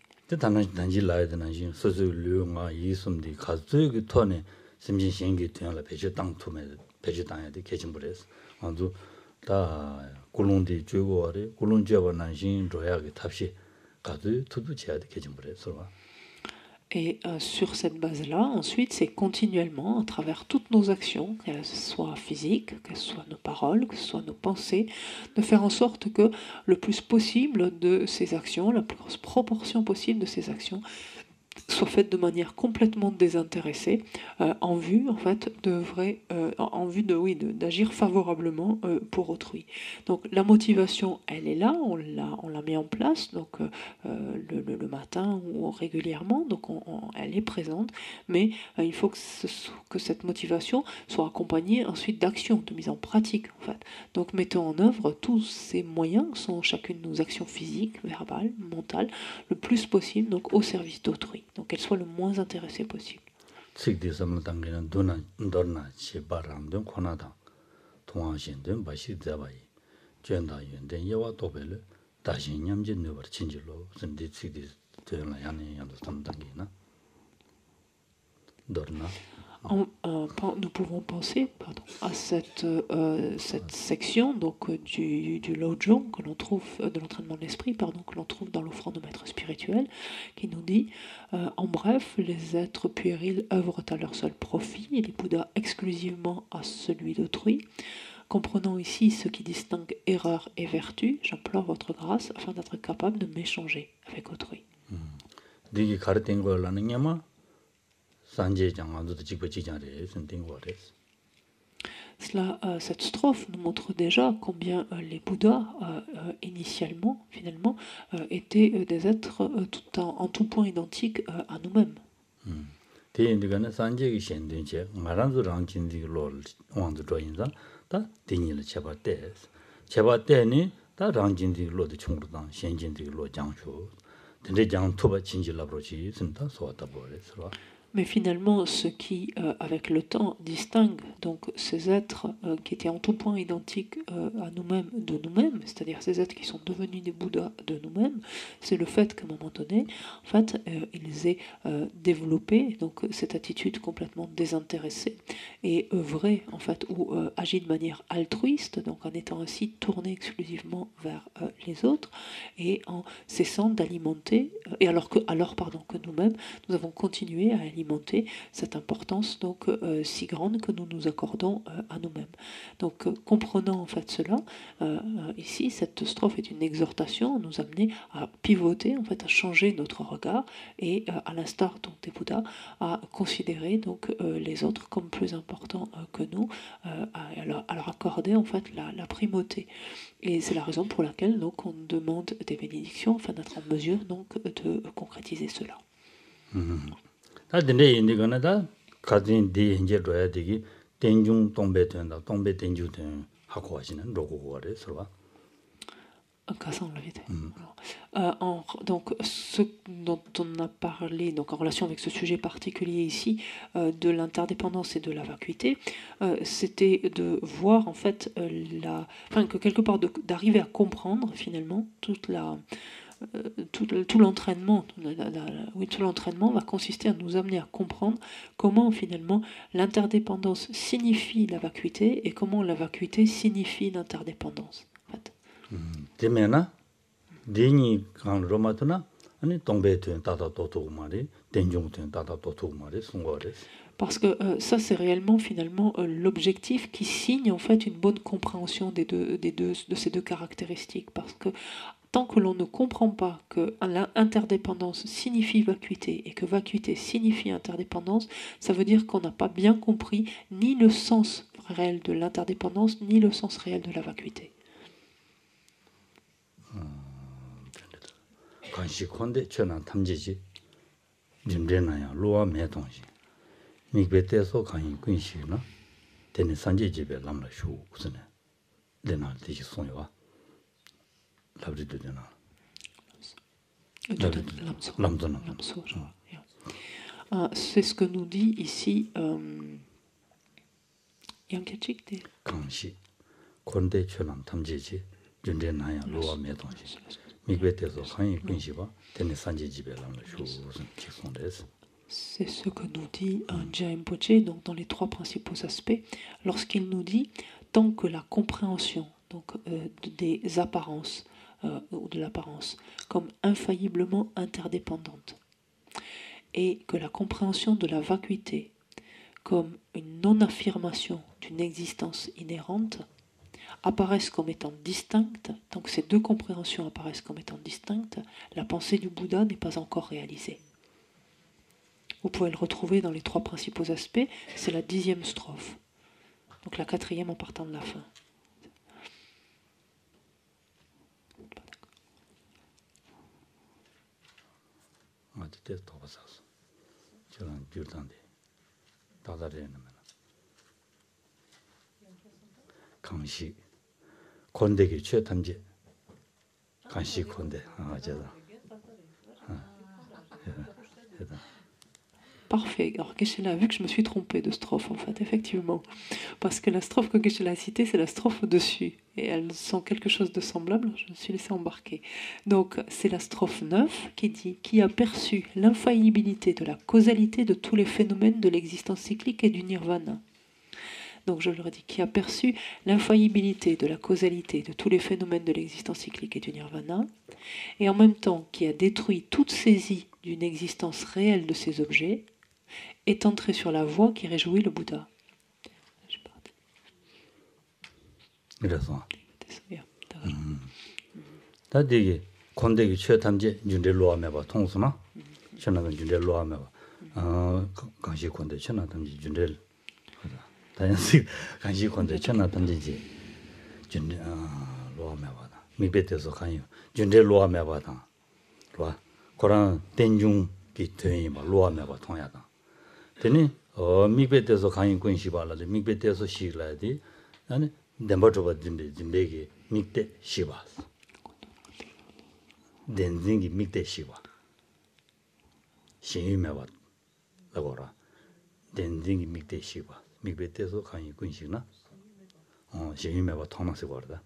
Et sur cette base-là, ensuite, c'est continuellement, à travers toutes nos actions, qu'elles soient physiques, qu'elles soient nos paroles, que ce soit nos pensées, de faire en sorte que le plus possible de ces actions, la plus grosse proportion possible de ces actions, soit faite de manière complètement désintéressée, en vue en fait d'agir favorablement pour autrui. Donc la motivation, elle est là, on la met en place, donc le matin ou régulièrement, donc elle est présente, mais il faut que cette motivation soit accompagnée ensuite d'actions, de mise en pratique en fait. Donc mettons en œuvre tous ces moyens, sont chacune de nos actions physiques, verbales, mentales, le plus possible, donc au service d'autrui. Donc qu'elle soit le moins intéressée possible. Nous pouvons penser à cette section donc du Lojong que l'on trouve de l'entraînement de l'esprit que l'on trouve dans l'offrande de maître spirituel qui nous dit en bref les êtres puérils œuvrent à leur seul profit et les Bouddhas exclusivement à celui d'autrui. Comprenant ici ce qui distingue erreur et vertu, j'implore votre grâce afin d'être capable de m'échanger avec autrui. 산제 장안도 직부 지장래 선된 거래. Cette strophe nous montre déjà combien les Bouddhas, initialement, finalement, étaient des êtres en tout point identiques à nous-mêmes. 대인들은 산제기 현된체 말한도 랑진디로 왕도 조인다. 다 대니를 제바때니 다 랑진디로도 총로당 현진디로 장쇼. 근데 장 토바 진질라브로지 진다 소왔다 보래서. Mais finalement, ce qui, avec le temps, distingue donc ces êtres qui étaient en tout point identiques à nous-mêmes de nous-mêmes, c'est-à-dire ces êtres qui sont devenus des Bouddhas de nous-mêmes, c'est le fait qu'à un moment donné, en fait, ils aient développé donc cette attitude complètement désintéressée et œuvré en fait ou agi de manière altruiste, donc en étant ainsi tourné exclusivement vers les autres et en cessant d'alimenter et alors que nous-mêmes nous avons continué à alimenter cette importance donc si grande que nous nous accordons à nous-mêmes. Donc comprenant en fait cela, ici cette strophe est une exhortation à nous amener à pivoter en fait, à changer notre regard et à l'instar donc des Bouddhas à considérer donc les autres comme plus importants que nous, à leur accorder en fait la primauté. Et c'est la raison pour laquelle donc on demande des bénédictions afin d'être en mesure donc de concrétiser cela. 다 근데 인디가나 다 가진 디 이제 줘야 되기 땡중 동배 된다. 동배 땡주 된 하고 하시는 로고거래 서로. Donc, ce dont on a parlé donc en relation avec ce sujet particulier ici de l'interdépendance et de la vacuité, c'était de voir en fait que quelque part d'arriver à comprendre finalement tout l'entraînement, tout l'entraînement va consister à nous amener à comprendre comment finalement l'interdépendance signifie la vacuité et comment la vacuité signifie l'interdépendance. En fait. 되면은 대니 간 로마토나 아니 동배된 다다 도토고 말이 denjungten 다다 도토고 말이 송거래. Parce que ça, c'est réellement finalement l'objectif qui signe en fait une bonne compréhension de ces deux caractéristiques. Parce que tant que l'on ne comprend pas que l'interdépendance signifie vacuité et que vacuité signifie interdépendance, ça veut dire qu'on n'a pas bien compris ni le sens réel de l'interdépendance ni le sens réel de la vacuité. 간식콘데 전한 탐지지 준대나야 로아 매동시 미베테서 간이 근시나 되는 산지집에 남라쇼 무슨 내날 되지 송이와 라브리드잖아 C'est ce que nous dit ici Yankachik. 간식 콘데 전한 탐지지 준대나야 로아 매동시 C'est ce que nous dit Rinpoché donc dans les trois principaux aspects, lorsqu'il nous dit tant que la compréhension donc, des apparences ou de l'apparence comme infailliblement interdépendante et que la compréhension de la vacuité comme une non-affirmation d'une existence inhérente apparaissent comme étant distinctes, tant que ces deux compréhensions apparaissent comme étant distinctes, la pensée du Bouddha n'est pas encore réalisée. Vous pouvez le retrouver dans les trois principaux aspects, c'est la 10e strophe, donc la 4e en partant de la fin. 강시 곤대기 최탐지 강시 곤대 Parfait. Alors Geshe-la a vu que je me suis trompée de strophe en fait, effectivement. Parce que la strophe que Geshe-la a citée, c'est la strophe au-dessus. Et elles sont quelque chose de semblable, je me suis laissée embarquer. Donc c'est la strophe 9 qui dit « Qui a perçu l'infaillibilité de la causalité de tous les phénomènes de l'existence cyclique et du nirvana ». Donc je le redis, qui a perçu l'infaillibilité de la causalité de tous les phénomènes de l'existence cyclique et du nirvana, et en même temps qui a détruit toute saisie d'une existence réelle de ces objets, est entré sur la voie qui réjouit le Bouddha. 강시 권대 천하 담지 준델 다양식 강시 권대 천하 담지지 준대 로아메바다 미베테서 강요 준델 로아메바다 로아 고란 땡중 기트이 뭐 로아메바 통야다 되니 미베테서 강인 군시발라데 미베테서 시라디 아니 덴버저바 진베기 미테 시바 덴징기 미테 시바 신유메바 라고라 덴징기 미테 시바 미베테서 강인 군시나 신유메바 통나스 거다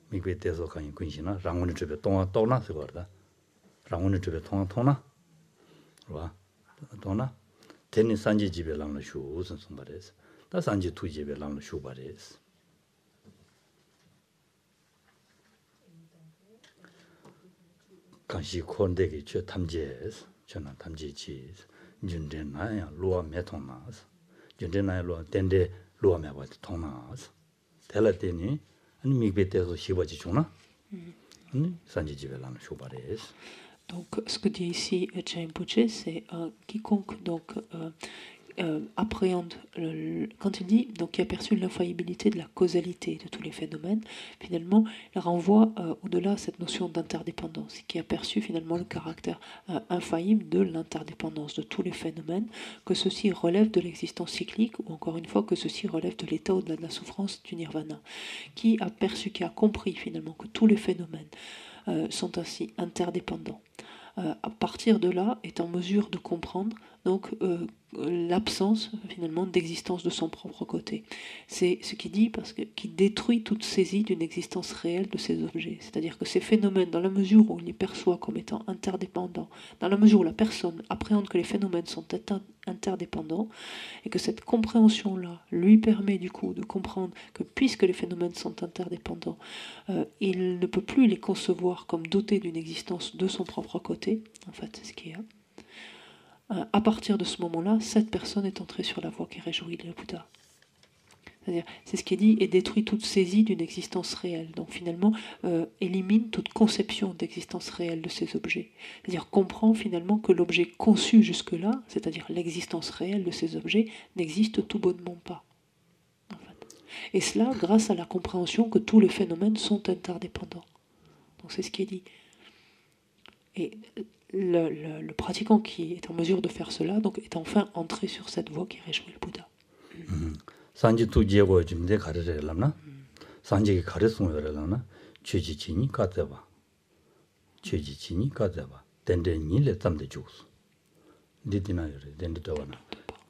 미베테서 강인 군시나 랑원의 집에 동나스 거다 랑원의 집에 통나 와 동나 테니 산지 집에 랑나 쇼 우선 송바레스 다 산지 투 집에 랑나 쇼 바레스 강시 콘데기 저 탐제스 저는 탐지지 준전나야 로아 메통나스 준전나야 로아 덴데 로아 메바 통나스 텔라테니 아니 미베테서 시바지 주나 산지 집에 랑나 쇼 바레스. Donc, ce que dit ici Rinpoche, c'est quiconque donc appréhende, quand il dit donc qui a perçu l'infaillibilité de la causalité de tous les phénomènes, finalement, il renvoie au-delà cette notion d'interdépendance, qui a perçu finalement le caractère infaillible de l'interdépendance de tous les phénomènes, que ceci relève de l'existence cyclique, ou encore une fois que ceci relève de l'état au-delà de la souffrance du nirvana, qui a perçu, qui a compris finalement que tous les phénomènes sont ainsi interdépendants. À partir de là, est en mesure de comprendre donc l'absence finalement d'existence de son propre côté. C'est ce qu'il dit parce que qui détruit toute saisie d'une existence réelle de ces objets. C'est-à-dire que ces phénomènes, dans la mesure où il les perçoit comme étant interdépendants, dans la mesure où la personne appréhende que les phénomènes sont interdépendants, et que cette compréhension-là lui permet du coup de comprendre que puisque les phénomènes sont interdépendants, il ne peut plus les concevoir comme dotés d'une existence de son propre côté. En fait, c'est ce qu'il y a. À partir de ce moment-là, cette personne est entrée sur la voie qui réjouit le Bouddha. C'est-à-dire, c'est ce qui est dit, et détruit toute saisie d'une existence réelle. Donc finalement, élimine toute conception d'existence réelle de ces objets. C'est-à-dire, comprend finalement que l'objet conçu jusque-là, c'est-à-dire l'existence réelle de ces objets, n'existe tout bonnement pas. En fait. Et cela grâce à la compréhension que tous les phénomènes sont interdépendants. Donc c'est ce qui est dit. Et le pratiquant qui est en mesure de faire cela donc est enfin entré sur cette voie qui réjouit le Bouddha. 산지 투지고 좀데 가르래라나 산지기 가르송여라나 취지치니 가져봐 취지치니 가져봐 덴덴이레 담대 주스 디디나요레 덴데도나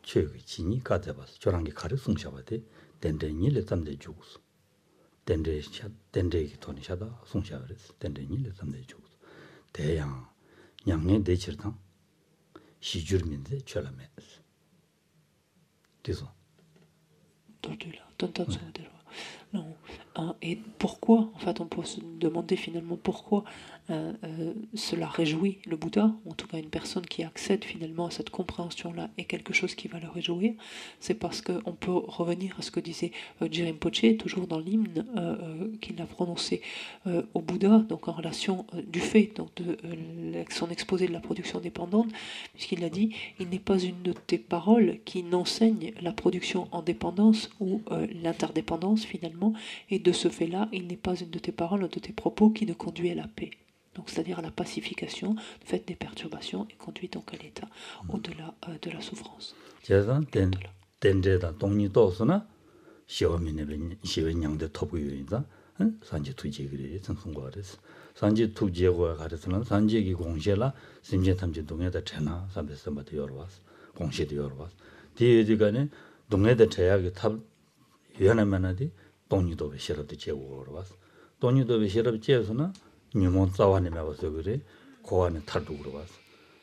취지치니 가져봐 저랑게 가르송샤바데 덴덴이레 담대 주스 덴데기 토니샤다 송샤베스 덴덴이레 담대 주스 대양 양내 대치르당 시주르민데 철라메스 그래서 Non. Et pourquoi, en fait, on peut se demander finalement pourquoi cela réjouit le Bouddha, ou en tout cas une personne qui accède finalement à cette compréhension-là est quelque chose qui va le réjouir. C'est parce qu'on peut revenir à ce que disait Rinpoche, toujours dans l'hymne qu'il a prononcé au Bouddha, donc en relation du fait donc de son exposé de la production dépendante, puisqu'il a dit « Il n'est pas une de tes paroles qui n'enseigne la production en dépendance ou l'interdépendance finalement, et de ce fait-là, il n'est pas une de tes paroles, de tes propos qui ne conduit à la paix. » Donc, c'est-à-dire à la pacification, le fait des perturbations et conduit donc à l'état au-delà de la souffrance. 산지 투지고 가르스는 산지기 공시라 심지 탐지 동에다 채나 삼베스마도 열어봤어. 공시도 열어봤어. 뒤에지간에 동에다 제약이 탑 연하면하디 돈이도 베시럽도 제고 열어봤어. 돈이도 베시럽 제에서는 뉴몬 자원에 매워서 그래. 고안에 탈도 그러봤어.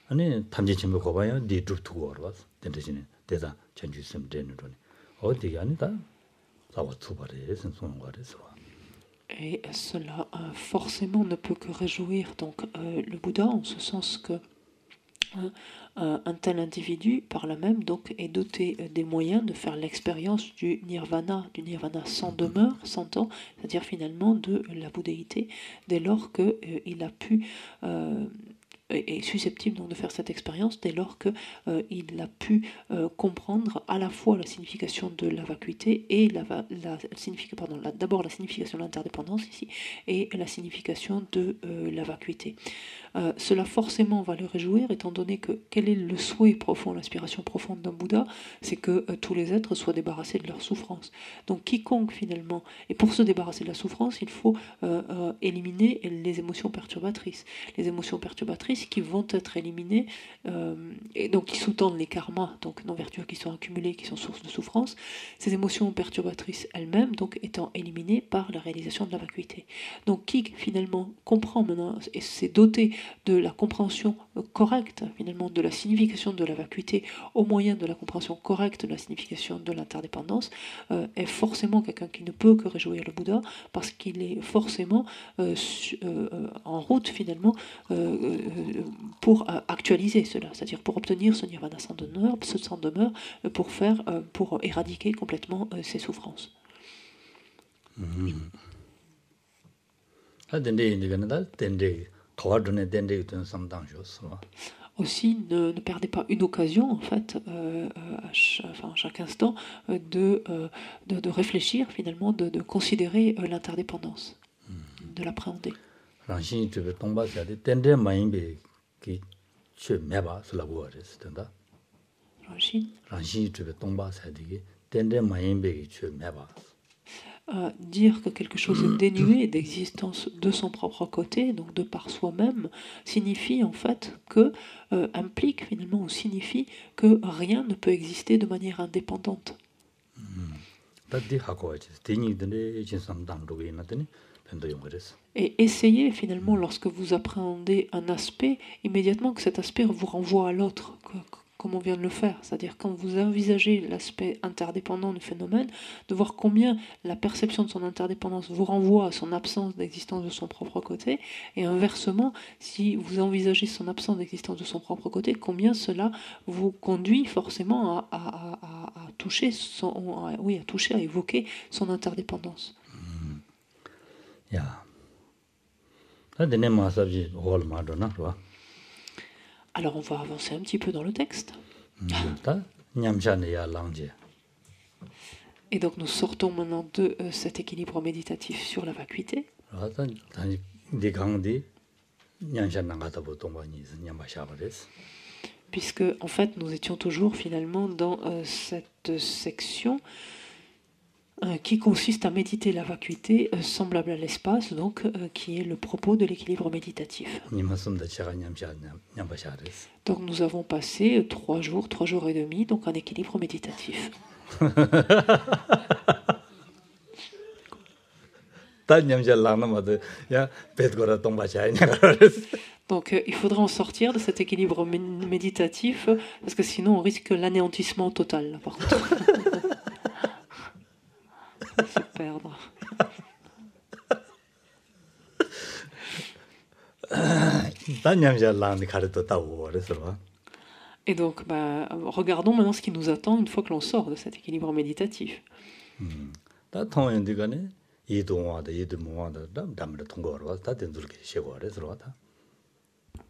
아니 탐지 침도 고봐야 니도 두고 열어봤어. 된대지네. 대다 전주 있으면 되는 거니. 어디가 아니다. 자와 투발에 선송한 거래서. Et cela forcément ne peut que réjouir donc le Bouddha en ce sens que un tel individu par là même donc est doté des moyens de faire l'expérience du nirvana sans demeure, sans temps, c'est-à-dire finalement de la bouddhéité dès lors qu'il a pu est susceptible donc de faire cette expérience dès lors que il a pu comprendre à la fois la signification de la vacuité et d'abord la signification de l'interdépendance ici et la signification de la vacuité. Cela forcément va le réjouir, étant donné que quel est le souhait profond, l'aspiration profonde d'un Bouddha, c'est que tous les êtres soient débarrassés de leur souffrance. Donc quiconque finalement, et pour se débarrasser de la souffrance, il faut éliminer les émotions perturbatrices. Les émotions perturbatrices qui vont être éliminées, et donc qui sous-tendent les karmas, donc non-vertueux qui sont accumulés, qui sont source de souffrance, ces émotions perturbatrices elles-mêmes donc étant éliminées par la réalisation de la vacuité. Donc qui finalement comprend maintenant et s'est doté de la compréhension correcte finalement de la signification de la vacuité au moyen de la compréhension correcte de la signification de l'interdépendance est forcément quelqu'un qui ne peut que réjouir le Bouddha parce qu'il est forcément en route finalement pour actualiser cela, c'est-à-dire pour obtenir ce nirvana sans demeure, pour éradiquer complètement ses souffrances. Aussi, ne perdez pas une occasion, en fait, à chaque instant, de réfléchir, finalement, de considérer l'interdépendance, de l'appréhender. Dire que quelque chose est dénué d'existence de son propre côté, donc de par soi-même, signifie en fait que, implique finalement ou signifie que rien ne peut exister de manière indépendante. Et essayez finalement, lorsque vous appréhendez un aspect, immédiatement que cet aspect vous renvoie à l'autre, comme on vient de le faire. C'est-à-dire quand vous envisagez l'aspect interdépendant du phénomène, de voir combien la perception de son interdépendance vous renvoie à son absence d'existence de son propre côté, et inversement, si vous envisagez son absence d'existence de son propre côté, combien cela vous conduit forcément à toucher, à évoquer son interdépendance. Alors on va avancer un petit peu dans le texte. Et donc nous sortons maintenant de cet équilibre méditatif sur la vacuité. Puisque en fait nous étions toujours finalement dans cette section qui consiste à méditer la vacuité semblable à l'espace, donc qui est le propos de l'équilibre méditatif. Donc nous avons passé 3 jours et demi, donc un équilibre méditatif. Donc il faudra en sortir de cet équilibre méditatif, parce que sinon on risque l'anéantissement total, là, par contre. Se perdre. Et donc, regardons maintenant ce qui nous attend une fois que l'on sort de cet équilibre méditatif.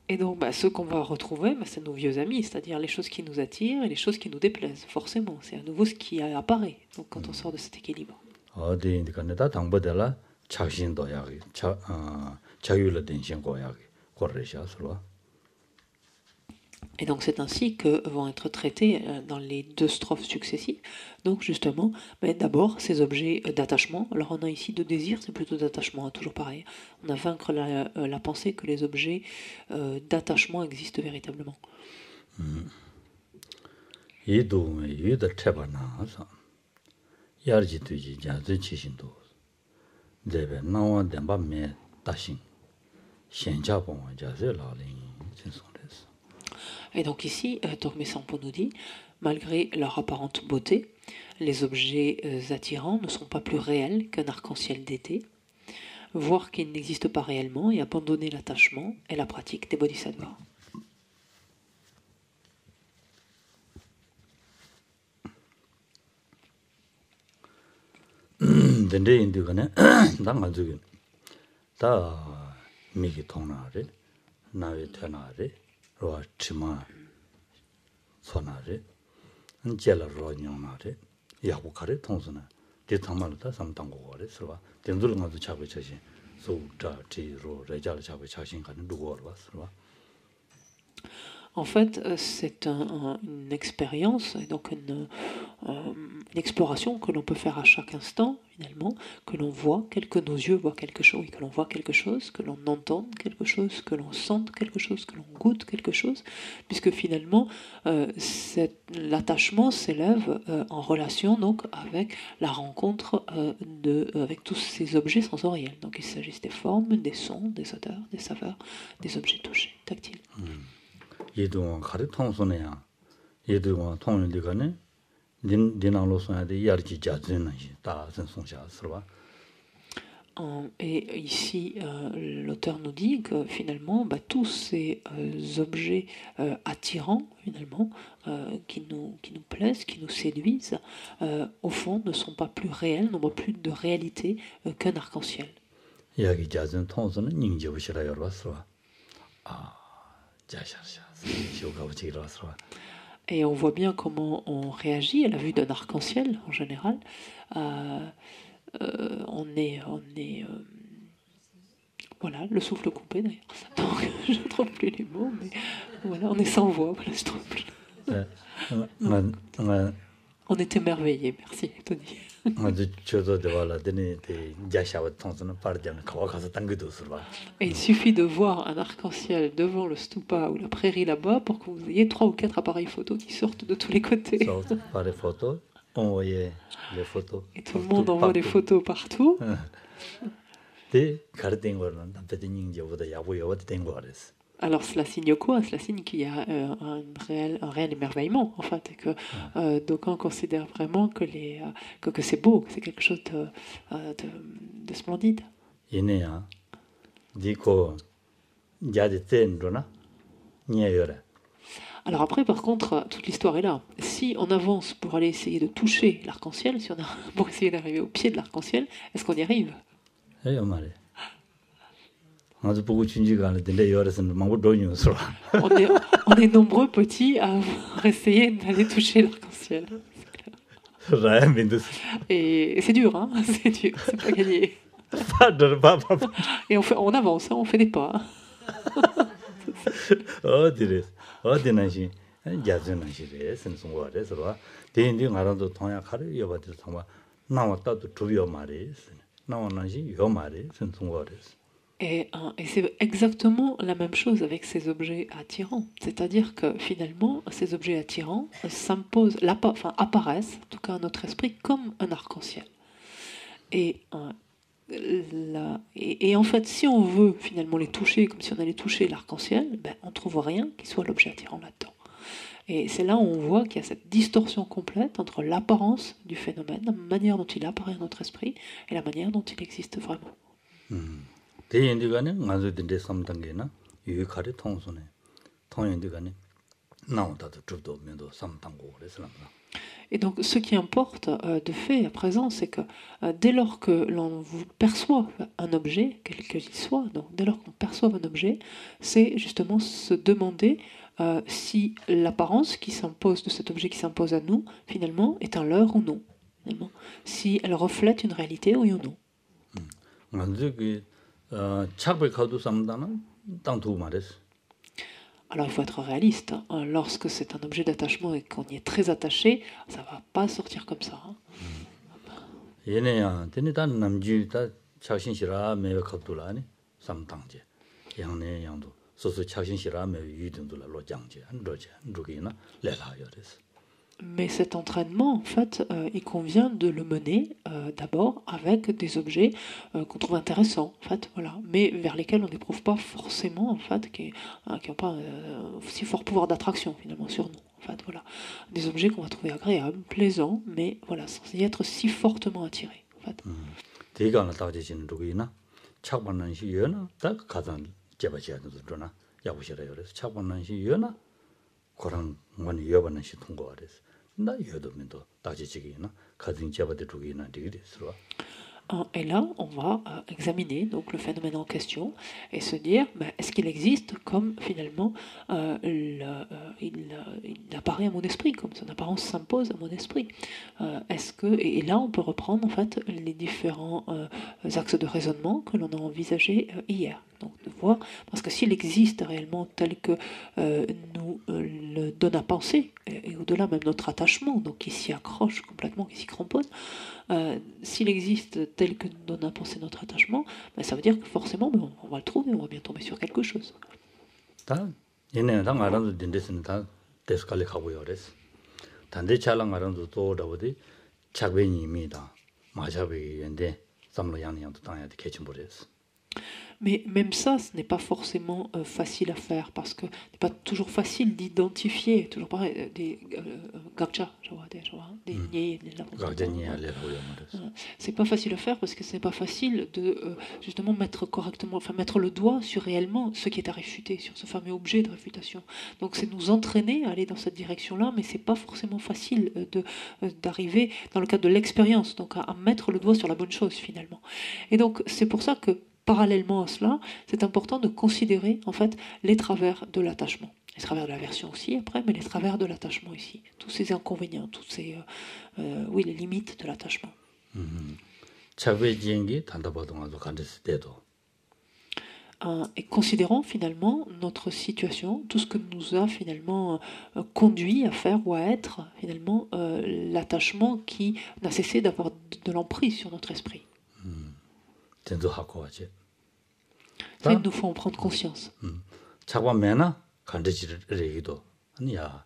Et donc, ce qu'on va retrouver, c'est nos vieux amis, c'est-à-dire les choses qui nous attirent et les choses qui nous déplaisent, forcément. C'est à nouveau ce qui apparaît donc, quand on sort de cet équilibre. Et donc c'est ainsi que vont être traités dans les 2 strophes successives, donc justement, d'abord ces objets d'attachement. Alors on a ici de désir, c'est plutôt d'attachement, toujours pareil. On a vaincre la pensée que les objets d'attachement existent véritablement. Et donc ici, Togme Sampo nous dit, malgré leur apparente beauté, les objets attirants ne sont pas plus réels qu'un arc-en-ciel d'été. Voir qu'ils n'existent pas réellement et abandonner l'attachement est la pratique des bodhisattvas. 나외 되나래 로 치마 소나래 안젤로 녀나래 야부카래 통수나 대탐말다 삼당고 거래서 된들은 가도 잡을 자신 소자 지로 레자를 잡을 자신 가는 누구 알았어. En fait, c'est une expérience, et donc une exploration que l'on peut faire à chaque instant, finalement, que l'on voit, que nos yeux voient quelque chose, et que l'on voit quelque chose, que l'on entende quelque chose, que l'on sente quelque chose, que l'on goûte quelque chose, puisque finalement, l'attachement s'élève en relation donc avec la rencontre avec tous ces objets sensoriels. Donc il s'agisse des formes, des sons, des odeurs, des saveurs, des objets touchés, tactiles. 얘도 가르 통소네야. 얘도 통연되가네. 디나로서야데 야르지 자즈는 다 선송샤스와. Et ici, l'auteur nous dit que finalement, tous ces objets attirants, finalement, qui nous plaisent, qui nous séduisent, au fond, ne sont pas plus réels, n'ont pas plus de réalité qu'un arc-en-ciel. 야기 자즈는 통소는 닝제부시라 열었어. Et on voit bien comment on réagit à la vue d'un arc-en-ciel en général. On est voilà, le souffle coupé d'ailleurs. Donc je ne trouve plus les mots, mais voilà, on est sans voix. Voilà, je trouve plus. On est émerveillé, merci Tony. Et il suffit de voir un arc-en-ciel devant le stupa ou la prairie là-bas pour que vous ayez 3 ou 4 appareils photo qui sortent de tous les côtés. Et tout le monde envoie des photos partout. Alors cela signe quoi? Cela signe qu'il y a un réel émerveillement en fait, et que d'aucuns considèrent vraiment que c'est beau, que c'est quelque chose de splendide. Alors après, par contre, toute l'histoire est là. Si on avance pour aller essayer de toucher l'arc-en-ciel, pour essayer d'arriver au pied de l'arc-en-ciel, est-ce qu'on y arrive? On est nombreux petits à avoir essayé d'aller toucher l'arc-en-ciel. Et c'est dur, hein, c'est dur, c'est pas gagné. Et on avance, hein, on fait des pas. Et c'est exactement la même chose avec ces objets attirants. C'est-à-dire que finalement, ces objets attirants apparaissent, en tout cas à notre esprit, comme un arc-en-ciel. Et en fait, si on veut finalement les toucher comme si on allait toucher l'arc-en-ciel, on ne trouve rien qui soit l'objet attirant là-dedans. Et c'est là où on voit qu'il y a cette distorsion complète entre l'apparence du phénomène, la manière dont il apparaît à notre esprit, et la manière dont il existe vraiment. Et donc, ce qui importe de fait à présent, c'est que dès lors que l'on perçoit un objet, quel qu'il soit, donc dès lors qu'on perçoit un objet, c'est justement se demander si l'apparence qui s'impose de cet objet qui s'impose à nous, finalement, est un leurre ou non. Finalement. Si elle reflète une réalité, oui ou non. Alors il faut être réaliste. Hein. Lorsque c'est un objet d'attachement et qu'on y est très attaché, ça ne va pas sortir comme ça. Hein. Mais cet entraînement, en fait, il convient de le mener d'abord avec des objets qu'on trouve intéressants, en fait, voilà, mais vers lesquels on n'éprouve pas forcément, en fait, qui n'ont pas si fort pouvoir d'attraction finalement sur nous, en fait, voilà, des objets qu'on va trouver agréables, plaisants, mais voilà, sans y être si fortement attirés, en fait. Et là, on va examiner donc le phénomène en question et se dire, est-ce qu'il existe comme finalement il apparaît à mon esprit, comme son apparence s'impose à mon esprit. Et là, on peut reprendre en fait les différents axes de raisonnement que l'on a envisagés hier. Donc de voir, parce que s'il existe réellement tel que nous le donne à penser, et au-delà même notre attachement, donc qui s'y accroche complètement, qui s'y cramponne, s'il existe tel que nous donne à penser notre attachement, ça veut dire que forcément on va le trouver, on va bien tomber sur quelque chose. 다 얘네랑 알아도 된데서는 다 데스칼리 가고요 그랬어. 단대 차랑 알아도 또 오다보디 작변이입니다. 마샤베인데 삼로 양양도 당야도 개침 버렸어. Mais même ça, ce n'est pas forcément facile à faire parce que ce n'est pas toujours facile d'identifier, toujours pareil, des gakcha, des niais, c'est pas facile à faire parce que ce n'est pas facile de justement mettre correctement, enfin mettre le doigt sur réellement ce qui est à réfuter, sur ce fameux objet de réfutation. Donc c'est nous entraîner à aller dans cette direction-là, mais c'est pas forcément facile d'arriver dans le cadre de l'expérience, donc à mettre le doigt sur la bonne chose finalement. Et donc c'est pour ça que parallèlement à cela, c'est important de considérer en fait les travers de l'attachement. Les travers de l'aversion aussi après, mais les travers de l'attachement ici. Tous ces inconvénients, tous ces les limites de l'attachement. Et considérons finalement notre situation, tout ce que nous a finalement conduit à faire ou à être finalement l'attachement qui n'a cessé d'avoir de l'emprise sur notre esprit. Ça, il nous faut en prendre conscience. 차관매나 간데지르기도 아니야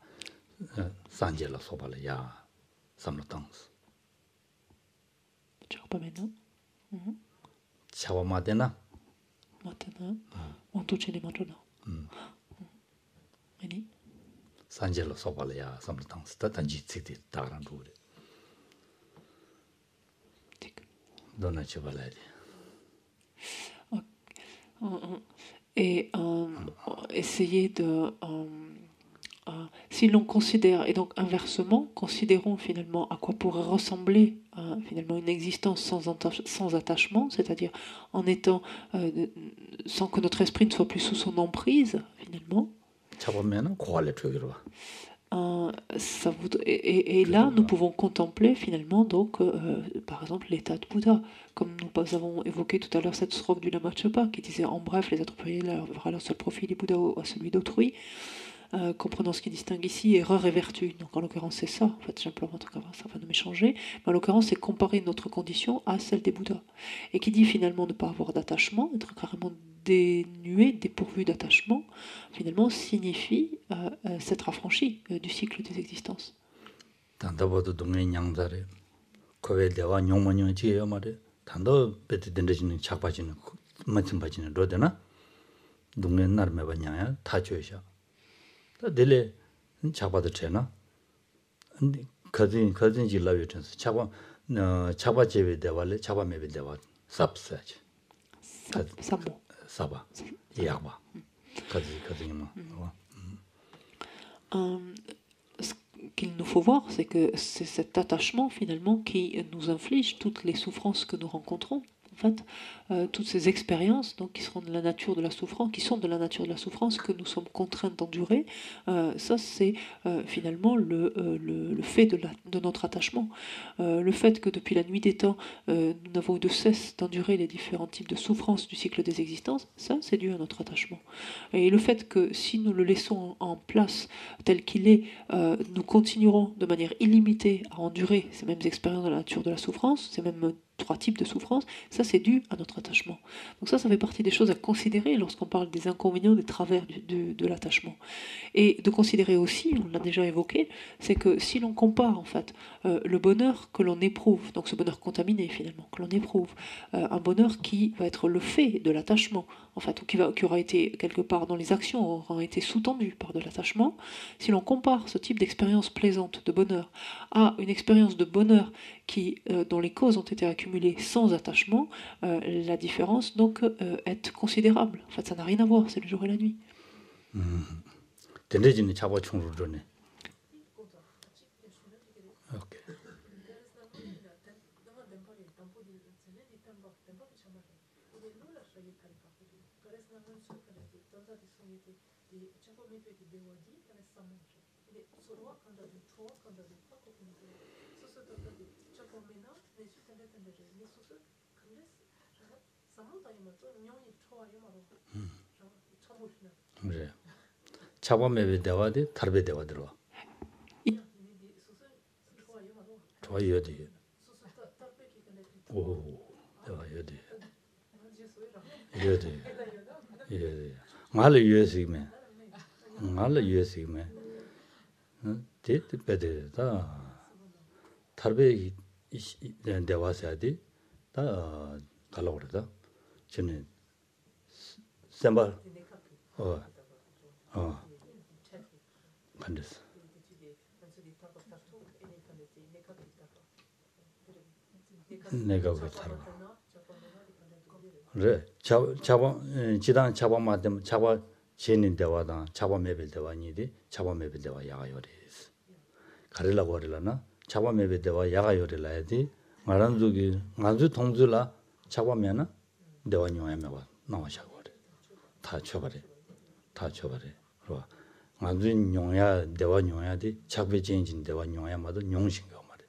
산젤라 소발야 삼로땅스. pas maintenant. 차와마데나 Maintenant. On touche les maintenant. 아니? 산젤라 소발야 삼로땅스. 단지 찌디 다란 루레. 너나 쳐발야지. Et essayer de... si l'on considère, et donc inversement, considérons finalement à quoi pourrait ressembler finalement une existence sans attachement, c'est-à-dire en étant sans que notre esprit ne soit plus sous son emprise, finalement. Et là, nous pouvons contempler finalement donc, par exemple, l'état de Bouddha, comme nous avons évoqué tout à l'heure cette strophe du Lama Tshepa qui disait en bref, les êtres pluriels verra leur seul profil du Bouddha à celui d'autrui, comprenant ce qui distingue ici erreur et vertu. Donc en l'occurrence c'est ça, en fait simplement ça va nous méchanger, mais en l'occurrence c'est comparer notre condition à celle des Bouddhas. Et qui dit finalement ne pas avoir d'attachement, être carrément dénué, dépourvu d'attachement, finalement signifie s'être affranchi du cycle des existences. 딜레 차바도 되나? 근데 거진 질라요 전서 차바 제베 대발레 차바 메베 대발 삽사지. 사보. 사바. 야바. 거진이만. Ce qu'il nous faut voir, c'est que c'est cet attachement finalement qui nous inflige toutes les souffrances que nous rencontrons. En fait, toutes ces expériences donc, qui seront de la nature de la souffrance, qui sont de la nature de la souffrance que nous sommes contraints d'endurer, ça c'est finalement le fait de notre attachement. Le fait que depuis la nuit des temps, nous n'avons eu de cesse d'endurer les différents types de souffrances du cycle des existences, ça c'est dû à notre attachement. Et le fait que si nous le laissons en place tel qu'il est, nous continuerons de manière illimitée à endurer ces mêmes expériences de la nature de la souffrance, ces mêmes 3 types de souffrances, ça c'est dû à notre attachement. Donc ça fait partie des choses à considérer lorsqu'on parle des inconvénients, des travers de l'attachement. Et de considérer aussi, on l'a déjà évoqué, c'est que si l'on compare en fait le bonheur que l'on éprouve, donc ce bonheur contaminé finalement, que l'on éprouve, un bonheur qui va être le fait de l'attachement, en fait, ou qui aura été quelque part dans les actions, auront été sous-tendues par de l'attachement, si l'on compare ce type d'expérience plaisante de bonheur à une expérience de bonheur dont les causes ont été accumulées sans attachement, la différence donc est considérable. En fait, ça n'a rien à voir, c'est le jour et la nuit. 그래. 차범매배 대화디 다르배 대화 들어와. 좋아요디. 오, 대화요디. 요디. 예. 말을 유에서이면. 말을 유에서이면. 데트 배대다. 다르배 대화사디 다 가려고 그러다. 저는 셈바 반드시 내가 왜 타러 그래 잡아 지단 잡아 맞으면 잡아 제는 대화다 잡아 매벨 대화니디 잡아 매벨 대화 야가 요리스 가리라고 하려나 잡아 매벨 대화 야가 요리라야지 말한족이 만주 통주라 잡아면은 대화 용해면 나와샤고 그래 다 쳐버려 그러 만주 용야 대화 용야디 작배 진진 대화 용야마도 용신가 말이야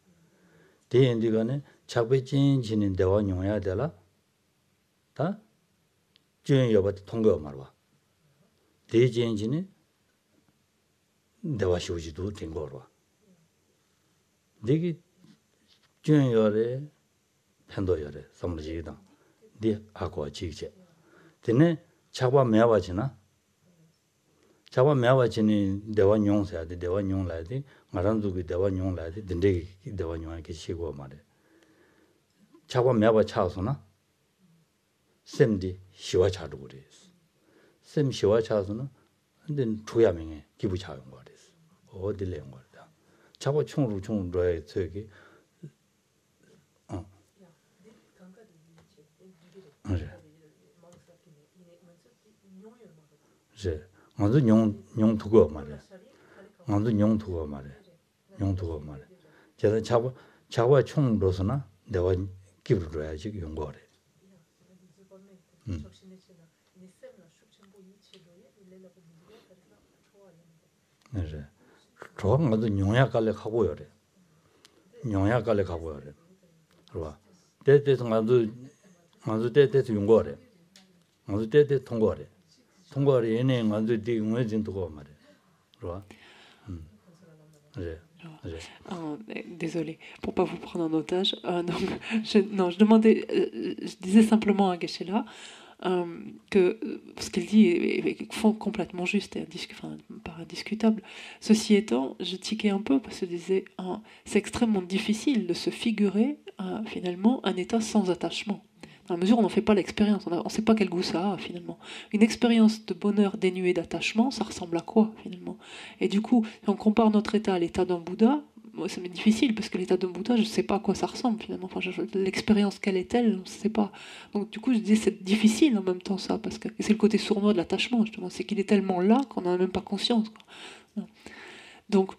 대인디가네 작배 진진인 대화 용야 되라 다 주연 여바 통과 말와 대진진이 대화 시우지도 된 거로 되게 주연 여래 편도 여래 섬르지다 네 하고 지게 되네 작바 매와지나 작바 매와지니 대화 용서야 돼 대화 용라야 돼 말한두기 대화 용라야 돼 근데 대화 용하게 시고 말해 작바 매와 차서나 샘디 시와 차도 그랬어. 샘 시와 차서는 근데 조야명에 기부 차용 거랬어. 어디 내용 거다. 잡아 총으로 총으로에 저기 그래. 이제 먼저 용 두고 말해. 먼저 용 두고 말해. 용 두고 말해. 제가 잡아 총으로서나 내가 기부를 해야지 용 거래. 그래. 좋은 것도 용약 갈래 가고 요래. 용약 갈래 가고 요래. 그봐. 때때서 만두 때때서 용 거래. 만두 때때 통과래. 통과래 얘네 만두 뒤 용해진 두고 말해. 그봐. 그래. Désolée, pour pas vous prendre en otage. Donc, je demandais, je disais simplement à Geshe-la que ce qu'elle dit est complètement juste et pas indiscutable. Ceci étant, je tiquais un peu parce que je disais, c'est extrêmement difficile de se figurer finalement un état sans attachement. Dans la mesure où on n'en fait pas l'expérience, on ne sait pas quel goût ça a finalement. Une expérience de bonheur dénuée d'attachement, ça ressemble à quoi finalement? Et du coup, si on compare notre état à l'état d'un Bouddha, moi, ça m'est difficile parce que l'état d'un Bouddha, je ne sais pas à quoi ça ressemble finalement. Enfin, l'expérience quelle est-elle, on ne sait pas. Donc du coup, je disais c'est difficile en même temps ça, parce que et c'est le côté sournois de l'attachement justement, c'est qu'il est tellement là qu'on n'en a même pas conscience. Quoi. Donc,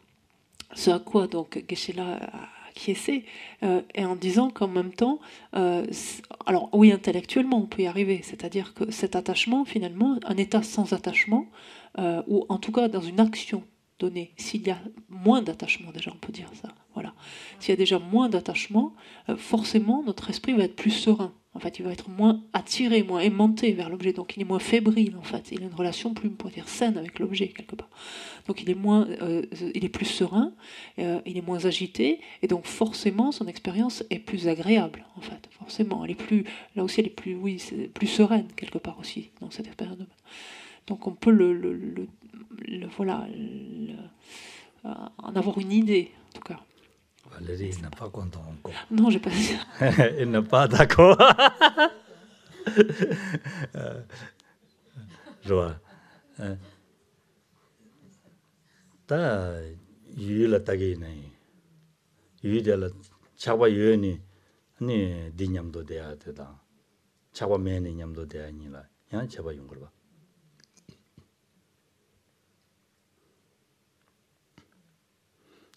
ce à quoi donc Geshe-la acquiescé, et en disant qu'en même temps, alors oui, intellectuellement, on peut y arriver, c'est-à-dire que cet attachement, finalement, un état sans attachement, ou en tout cas dans une action donnée, s'il y a moins d'attachement, déjà on peut dire ça, voilà. S'il y a déjà moins d'attachement, forcément notre esprit va être plus serein. En fait, il va être moins attiré, moins aimanté vers l'objet, donc il est moins fébrile en fait. Il a une relation plus, on pourrait dire, saine avec l'objet quelque part. Donc il est plus serein, il est moins agité, et donc forcément son expérience est plus agréable en fait. Forcément, elle est plus, là aussi elle est plus, oui, c'est plus sereine quelque part aussi dans cette expérience. Donc on peut en avoir une idée en tout cas. Valérie n'a pas content encore. Non, j'ai pas dit ça. Elle n'est pas d'accord. Je vois. 다 유일라 딱이네. 유일라 차바 유연이 아니 디냠도 돼야 되다. 차바 매니 냠도 돼야 아니라. 야 차바 용거 봐.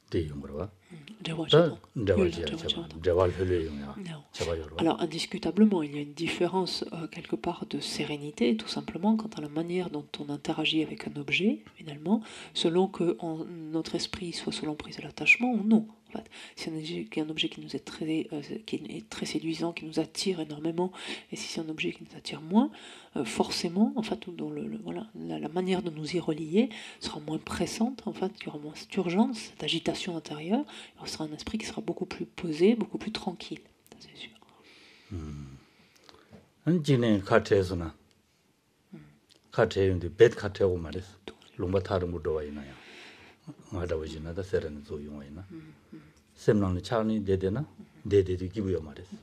대용으로 Dewa-chadong. 대화 흘려용이야. Non. 제발요. Alors, indiscutablement, il y a une différence quelque part de sérénité, tout simplement, quant à la manière dont on interagit avec un objet, finalement, selon que notre esprit soit sous l'emprise de l'attachement ou non. En fait, si c'est un objet qui nous est très séduisant, qui nous attire énormément, et si c'est un objet qui nous attire moins, forcément, en fait, voilà, la manière de nous y relier sera moins pressante, en fait, il y aura moins cette urgence, cette agitation intérieure, ce sera un esprit qui sera beaucoup plus posé, beaucoup plus tranquille, ça, c'est sûr. 언제는 카트에서나 카트에인데 벳 카트하고 말했어. 롱바 타는 것도 와 있나요? 하다 보지나다 세르는 소용 와 있나? 셈랑의 차니 데데나 데데도 기부여 말했어.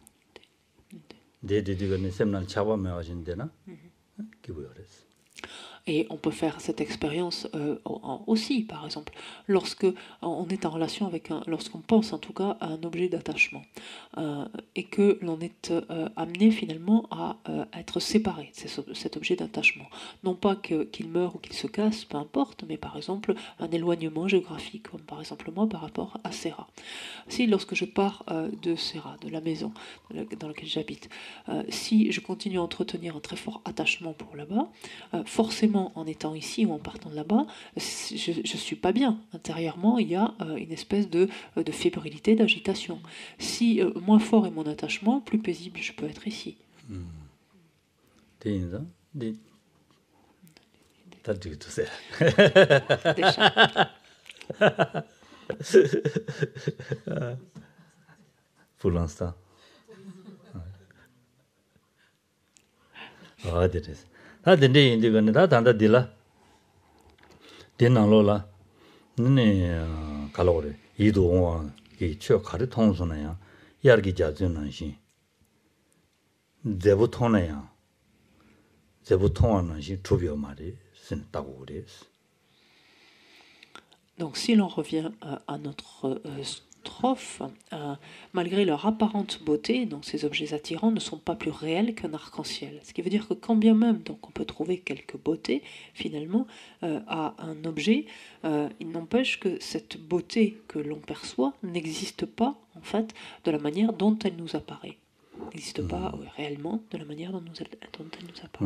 데데디가 셈랑 차와면 하신데나 기부여 그랬어. Et on peut faire cette expérience aussi, par exemple, lorsque on est en relation avec lorsqu'on pense en tout cas à un objet d'attachement et que l'on est amené finalement à être séparé de cet objet d'attachement. Non pas qu'il meure ou qu'il se casse, peu importe, mais par exemple un éloignement géographique, comme par exemple moi par rapport à Serra. Si lorsque je pars de Serra, de la maison dans laquelle j'habite, si je continue à entretenir un très fort attachement pour là-bas, forcément en étant ici ou en partant de là-bas, je suis pas bien. Intérieurement, il y a une espèce de fébrilité, d'agitation. Si moins fort est mon attachement, plus paisible je peux être ici. Pour l'instant. Ah, 다 된대 인디가네 다 단다 딜라 된나로라 네 갈로레 이도 이 최가리 통선이야 야르기 자전한시 제부통이야 제부통하는시 주비어 말이 쓴다고 그랬어. Donc si l'on revient à notre strophe, malgré leur apparente beauté, donc ces objets attirants ne sont pas plus réels qu'un arc-en-ciel. Ce qui veut dire que quand bien même donc on peut trouver quelques beautés, finalement, à un objet, il n'empêche que cette beauté que l'on perçoit n'existe pas, en fait, de la manière dont elle nous apparaît. N'existe pas réellement de la manière dont elle nous apparaît.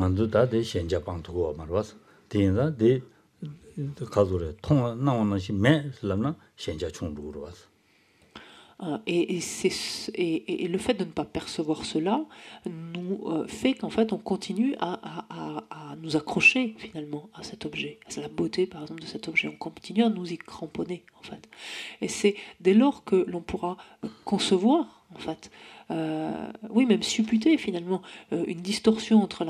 가족의 통화 나오는 시 매슬람나 현자 총루로 왔어. Et le fait de ne pas percevoir cela nous fait qu'en fait on continue à nous accrocher finalement à cet objet, à la beauté par exemple de cet objet, on continue à nous y cramponner en fait. Et c'est dès lors que l'on pourra concevoir en fait, oui même supputer finalement une distorsion entre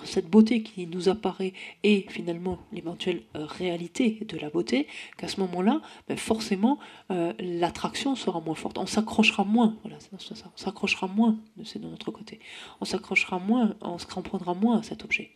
cette beauté qui nous apparaît et finalement l'éventuelle réalité de la beauté, qu'à ce moment-là, forcément l'attraction sera moins forte, on s'accrochera moins, voilà, c'est ça, on s'accrochera moins, c'est de notre côté, on s'accrochera moins, on se cramponnera moins à cet objet.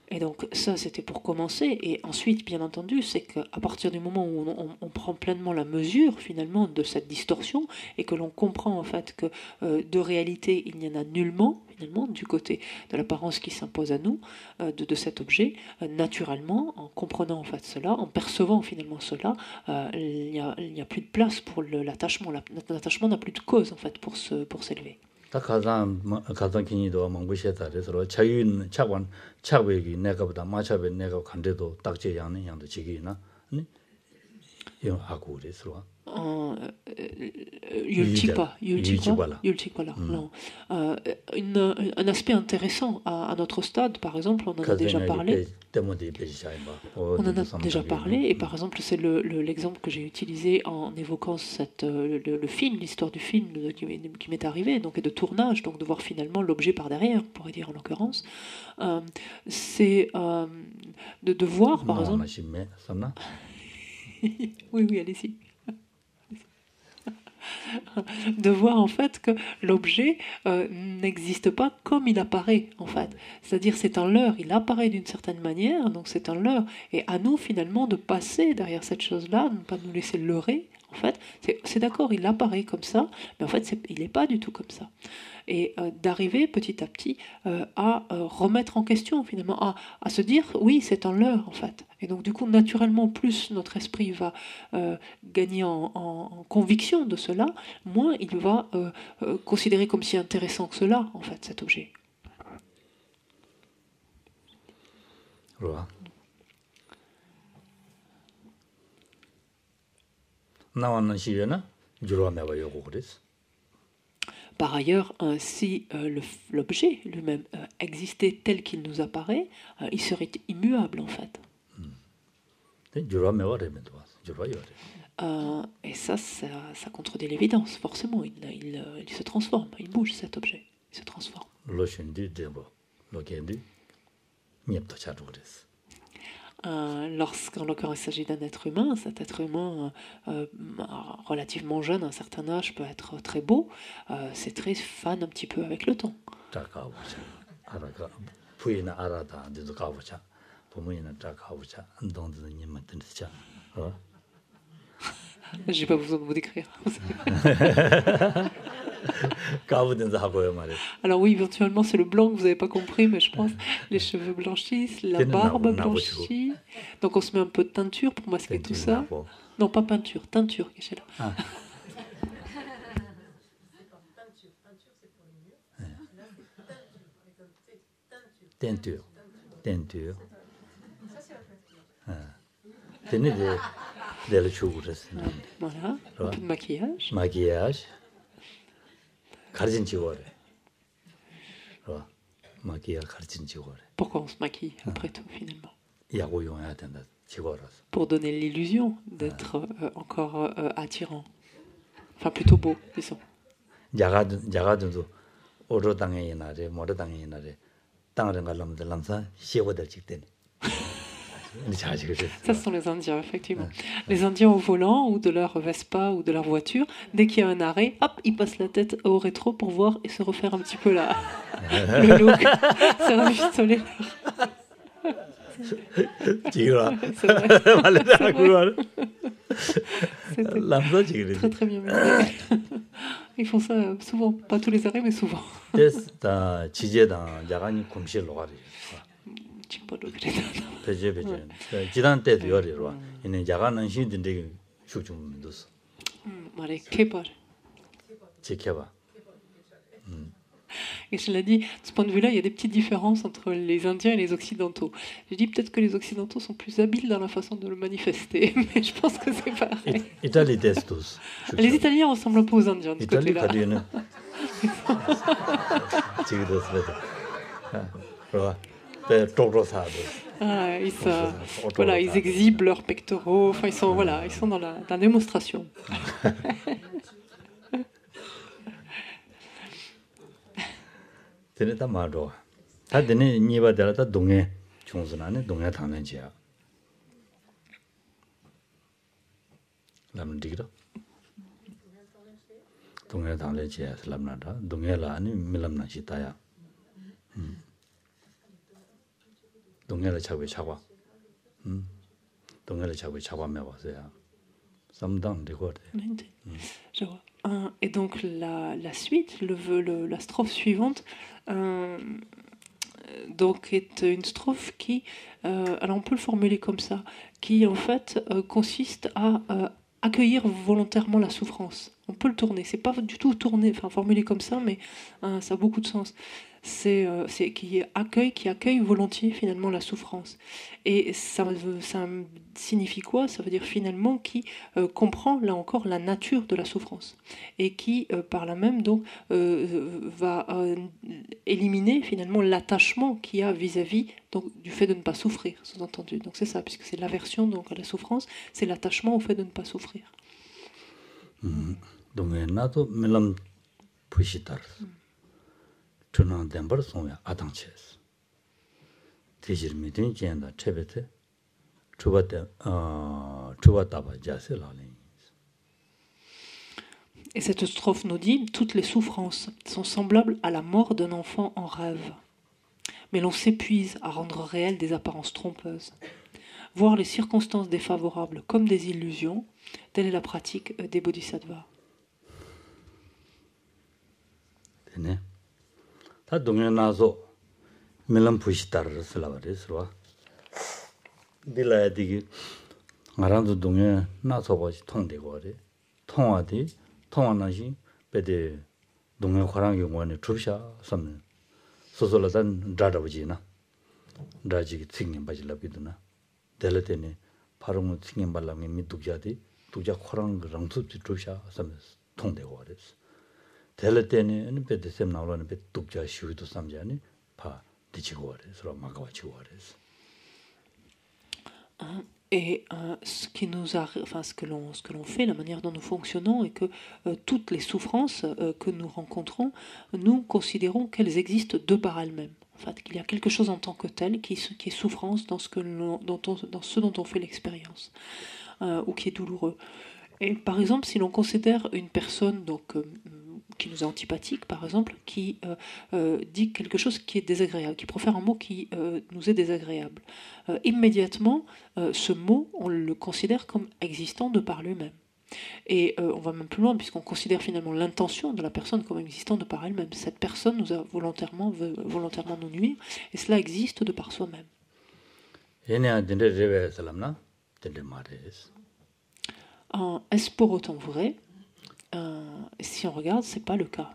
Et donc ça c'était pour commencer, et ensuite bien entendu c'est qu'à partir du moment où on prend pleinement la mesure finalement de cette distorsion et que l'on comprend en fait que de réalité il n'y en a nullement finalement du côté de l'apparence qui s'impose à nous de cet objet, naturellement en comprenant en fait cela, en percevant finalement cela, il n'y a plus de place pour l'attachement, l'attachement n'a plus de cause en fait pour s'élever. 가장 기니도 망고시에다 그래서 자유인 차관 차외기 내가보다 마차베 내가 간데도 딱제 양는 양도 지기나 아니 이거 하고 그래서 Yultikpa, non. Un aspect intéressant à notre stade, par exemple, on en a déjà parlé. On en a déjà parlé, et par exemple, c'est l'exemple que j'ai utilisé en évoquant le film, l'histoire du film qui m'est arrivé, donc et de tournage, donc de voir finalement l'objet par derrière, on pourrait dire en l'occurrence. C'est de voir, par exemple. Oui, allez-y. De voir en fait que l'objet n'existe pas comme il apparaît en fait, c'est-à-dire c'est un leurre, il apparaît d'une certaine manière, donc c'est un leurre, et à nous finalement de passer derrière cette chose-là, de ne pas nous laisser leurrer en En fait, c'est d'accord, il apparaît comme ça, mais en fait, il n'est pas du tout comme ça. Et d'arriver petit à petit à remettre en question, finalement, à se dire, oui, c'est un leurre, en fait. Et donc, du coup, naturellement, plus notre esprit va gagner en conviction de cela, moins il va considérer comme si intéressant que cela, en fait, cet objet. 그러와 나와는 시에나 주로하면 요거 그랬어. Par ailleurs, si l'objet lui-même existait tel qu'il nous apparaît, il serait immuable en fait. Et ça contredit l'évidence, forcément. Il se transforme, il bouge cet objet, il se transforme. Lorsqu'en l'occurrence il s'agit d'un être humain, cet être humain relativement jeune, à un certain âge, peut être très beau, c'est très fan un petit peu avec le temps. J'ai pas besoin de vous décrire. Alors oui, éventuellement c'est le blanc que vous n'avez pas compris, mais je pense les cheveux blanchissent, la barbe blanchit. Donc on se met un peu de teinture pour masquer tout ça. Non, pas peinture, teinture, Michel. Teinture. Voilà, un peu de maquillage. Maquillage. Pourquoi on se maquille, après tout, finalement? Pour donner l'illusion d'être encore attirant. Enfin, plutôt beau, disons. Ça, ce sont les Indiens, effectivement. Les Indiens au volant, ou de leur Vespa, ou de leur voiture, dès qu'il y a un arrêt, hop, ils passent la tête au rétro pour voir et se refaire un petit peu le look. Ça va juste soler c'est très très bien. Ils font ça souvent, pas tous les arrêts, mais souvent. Et je l'ai dit, de ce point de vue-là, il y a des petites différences entre les Indiens et les Occidentaux. Je dis peut-être que les Occidentaux sont plus habiles dans la façon de le manifester, mais je pense que c'est pareil. Les Italiens ressemblent un peu aux Indiens de ce côté-là. Ils exhibent leurs pectoraux. Enfin, ils sont dans la démonstration. 되네 다 말로 다 되네 니바 되라다 동해 중순안에 동해 당는지야 남디기로 동해 당는지야 슬람나다 동해라 아니 밀람나 시다야 동해를 잡고 잡아 동해를 잡고 잡아매 봤어요 samedang 되고 je vois. Et donc la suite, la strophe suivante, donc est une strophe qui, alors on peut le formuler comme ça, qui en fait consiste à accueillir volontairement la souffrance. On peut le tourner, c'est pas du tout tourné, enfin formulé comme ça, mais ça a beaucoup de sens. C'est qui accueille volontiers finalement la souffrance. Et ça signifie quoi? Ça veut dire finalement qui comprend là encore la nature de la souffrance et qui par là même donc va éliminer finalement l'attachement qu'il y a vis-à-vis donc du fait de ne pas souffrir, sous-entendu. Donc c'est ça, puisque c'est l'aversion donc à la souffrance, c'est l'attachement au fait de ne pas souffrir. Donc 나도 밀람 pushita. 전화 덴버 송야 아당체스. 대지르미든 젠다 체베테 주바다바 자세라니. Et cette strophe nous dit, toutes les souffrances sont semblables à la mort d'un enfant en rêve. Mais l'on s'épuise à rendre réelles des apparences trompeuses. voir les circonstances défavorables comme des illusions, telle est la pratique des bodhisattvas. 되네. 다 동네 나서 밀람 부시다를 쓰라버렸어. 빌라야 되기 말한도 동네 나서 봐지 통되고 그래. 통화디 통화나시 배대 동네 화랑 용원에 줍샤 섬는 소소라단 다다버지나 다지기 튕긴 바질라비드나 델레테네 바로는 튕긴 발람이 미뚝자디 두자 화랑 랑투지 줍샤 섬는 통되고 그랬어. 델레테네 배대 셈 나오는 배 뚝자 시위도 삼자니 파 디치고 그래서 막아와 치고 그랬어. Et ce qui nous enfin, ce que l'on fait, la manière dont nous fonctionnons, est que toutes les souffrances que nous rencontrons, nous considérons qu'elles existent de par elles-mêmes. En fait, qu'il y a quelque chose en tant que tel qui est souffrance dans ce dont on fait l'expérience, ou qui est douloureux. Et par exemple, si l'on considère une personne qui nous est antipathique, par exemple, qui dit quelque chose qui est désagréable, qui profère un mot qui nous est désagréable, immédiatement, ce mot, on le considère comme existant de par lui-même. Et on va même plus loin, puisqu'on considère finalement l'intention de la personne comme existant de par elle-même. Cette personne veut volontairement nous nuire, et cela existe de par soi-même. Est-ce pour autant vrai? Si on regarde, c'est pas le cas.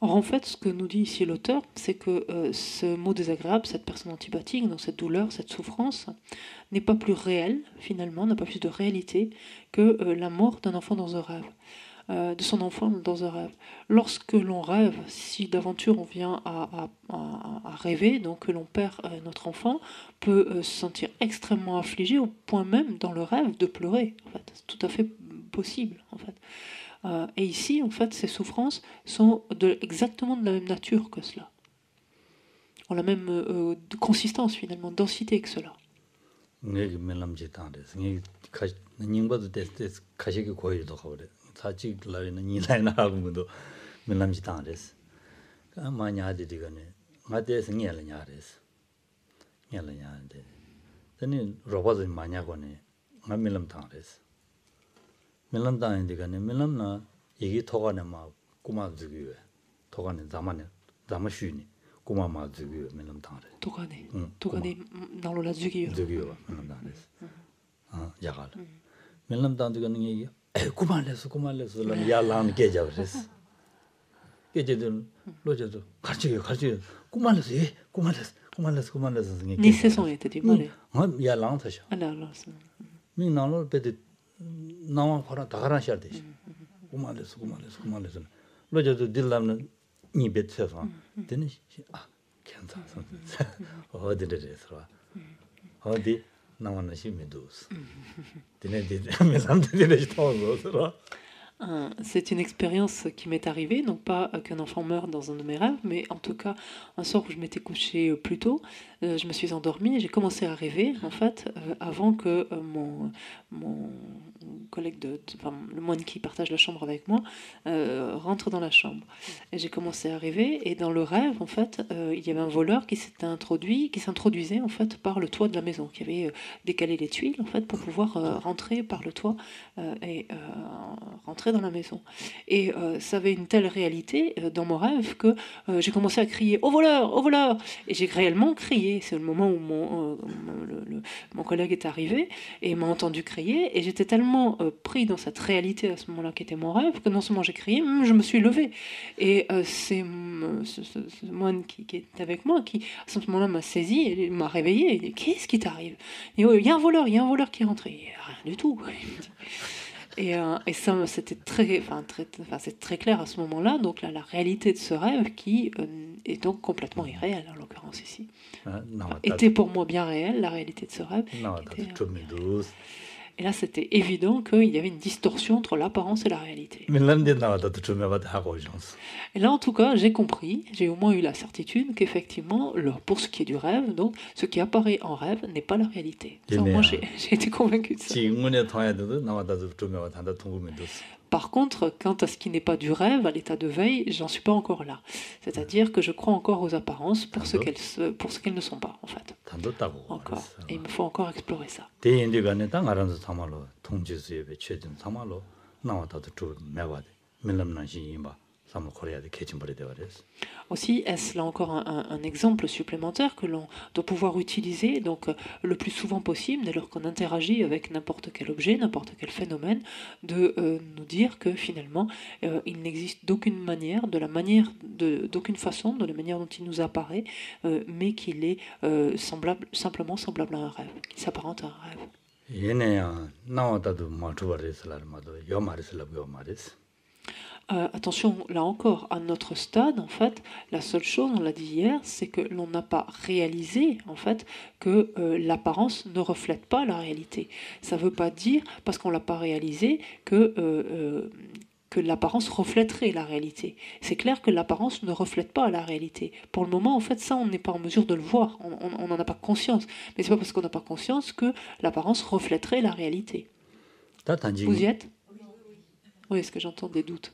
Or, en fait, ce que nous dit ici l'auteur, c'est que ce mot désagréable, cette personne antipathique, donc cette douleur, cette souffrance, n'est pas plus réelle, finalement, n'a pas plus de réalité que la mort d'un enfant dans un rêve, de son enfant dans un rêve. Lorsque l'on rêve, si d'aventure on vient à rêver, donc que l'on perd notre enfant, peut se sentir extrêmement affligé au point même, dans le rêve, de pleurer. En fait, c'est tout à fait possible, en fait. Et ici, en fait, ces souffrances sont exactement de la même nature que cela. Ont la même consistance, finalement, densité que cela. 밀람나 얘기 토가네 막 꾸마즈기에 토가네 자마슈니 꾸마마즈기에 밀람당래 토가네 나로라 주기요 밀람당래 야갈 밀람당드가는 얘기 꾸말레스 야랑 깨져버렸어 깨져든 로저도 같이 꾸말레스 ni saison était du mal 야랑 타셔 alors 민나로 베드 나와 파라 다가라셔야 돼. 고만레스. 로저도 딜람는 니베트서. 되는 괜찮아. 어디래서. 어디 나와는 시메도스. 되네 메삼들이 터서. C'est une expérience qui m'est arrivée, donc pas qu'un enfant meure dans un de mes rêves, mais en tout cas un soir où je m'étais couchée plus tôt, je me suis endormie et j'ai commencé à rêver en fait avant que mon collègue le moine qui partage la chambre avec moi rentre dans la chambre. Et j'ai commencé à rêver et dans le rêve en fait il y avait un voleur qui s'introduisait en fait par le toit de la maison, qui avait décalé les tuiles en fait pour pouvoir rentrer par le toit et rentrer dans la maison. Et ça avait une telle réalité dans mon rêve que j'ai commencé à crier « Au voleur ! Au voleur !» Et j'ai réellement crié. C'est le moment où mon collègue est arrivé et m'a entendu crier. Et j'étais tellement pris dans cette réalité à ce moment-là qui était mon rêve que non seulement j'ai crié, je me suis levée. Et c'est ce moine qui est avec moi qui, à ce moment-là, m'a saisi et m'a réveillé. Il dit « Qu'est-ce qui t'arrive ?» Il dit « Il y a un voleur qui est rentré. » Rien du tout. Et ça, c'était c'est très clair à ce moment-là. Donc là, la réalité de ce rêve qui est donc complètement irréelle, en l'occurrence ici. Était pour moi bien réelle, la réalité de ce rêve. Et là, c'était évident qu'il y avait une distorsion entre l'apparence et la réalité. 밀람데 나와도 주메바도 하고 있었어. Et là, en tout cas, j'ai compris, j'ai au moins eu la certitude qu'effectivement, pour ce qui est du rêve, donc, ce qui apparaît en rêve n'est pas la réalité. Ça, au moins, j'ai été convaincu de ça. 지금문에 통해도 나와도 주메바 한다 통구면 됐어. Par contre, quant à ce qui n'est pas du rêve, à l'état de veille, j'en suis pas encore là. C'est-à-dire que je crois encore aux apparences pour ce qu'elles ne sont pas, en fait. 단도다고. Encore. Et il me faut encore explorer ça. 대인들간에 땅 알아서 참말로 통지수에 최든 참말로 나와도 주메바데 밀람난시 임바 삼을 코리아데 개침버리 되어버렸어. Aussi, est-ce là encore un exemple supplémentaire que l'on doit pouvoir utiliser donc le plus souvent possible dès lors qu'on interagit avec n'importe quel objet, n'importe quel phénomène, de nous dire que finalement il n'existe d'aucune manière, d'aucune façon, de la manière dont il nous apparaît, mais qu'il est simplement semblable à un rêve, qu'il s'apparente à un rêve. 얘네야 나와도 맞춰버렸을라마도 요 말했을라고 요 말했어. Attention, là encore, à notre stade, en fait, la seule chose, on l'a dit hier, c'est que l'on n'a pas réalisé, en fait, que l'apparence ne reflète pas la réalité. Ça ne veut pas dire, parce qu'on ne l'a pas réalisé, que l'apparence reflèterait la réalité. C'est clair que l'apparence ne reflète pas la réalité. Pour le moment, en fait, ça, on n'est pas en mesure de le voir. On n'en a pas conscience. Mais ce n'est pas parce qu'on n'a pas conscience que l'apparence reflèterait la réalité. Vous y êtes ? Oui, est-ce que j'entends des doutes?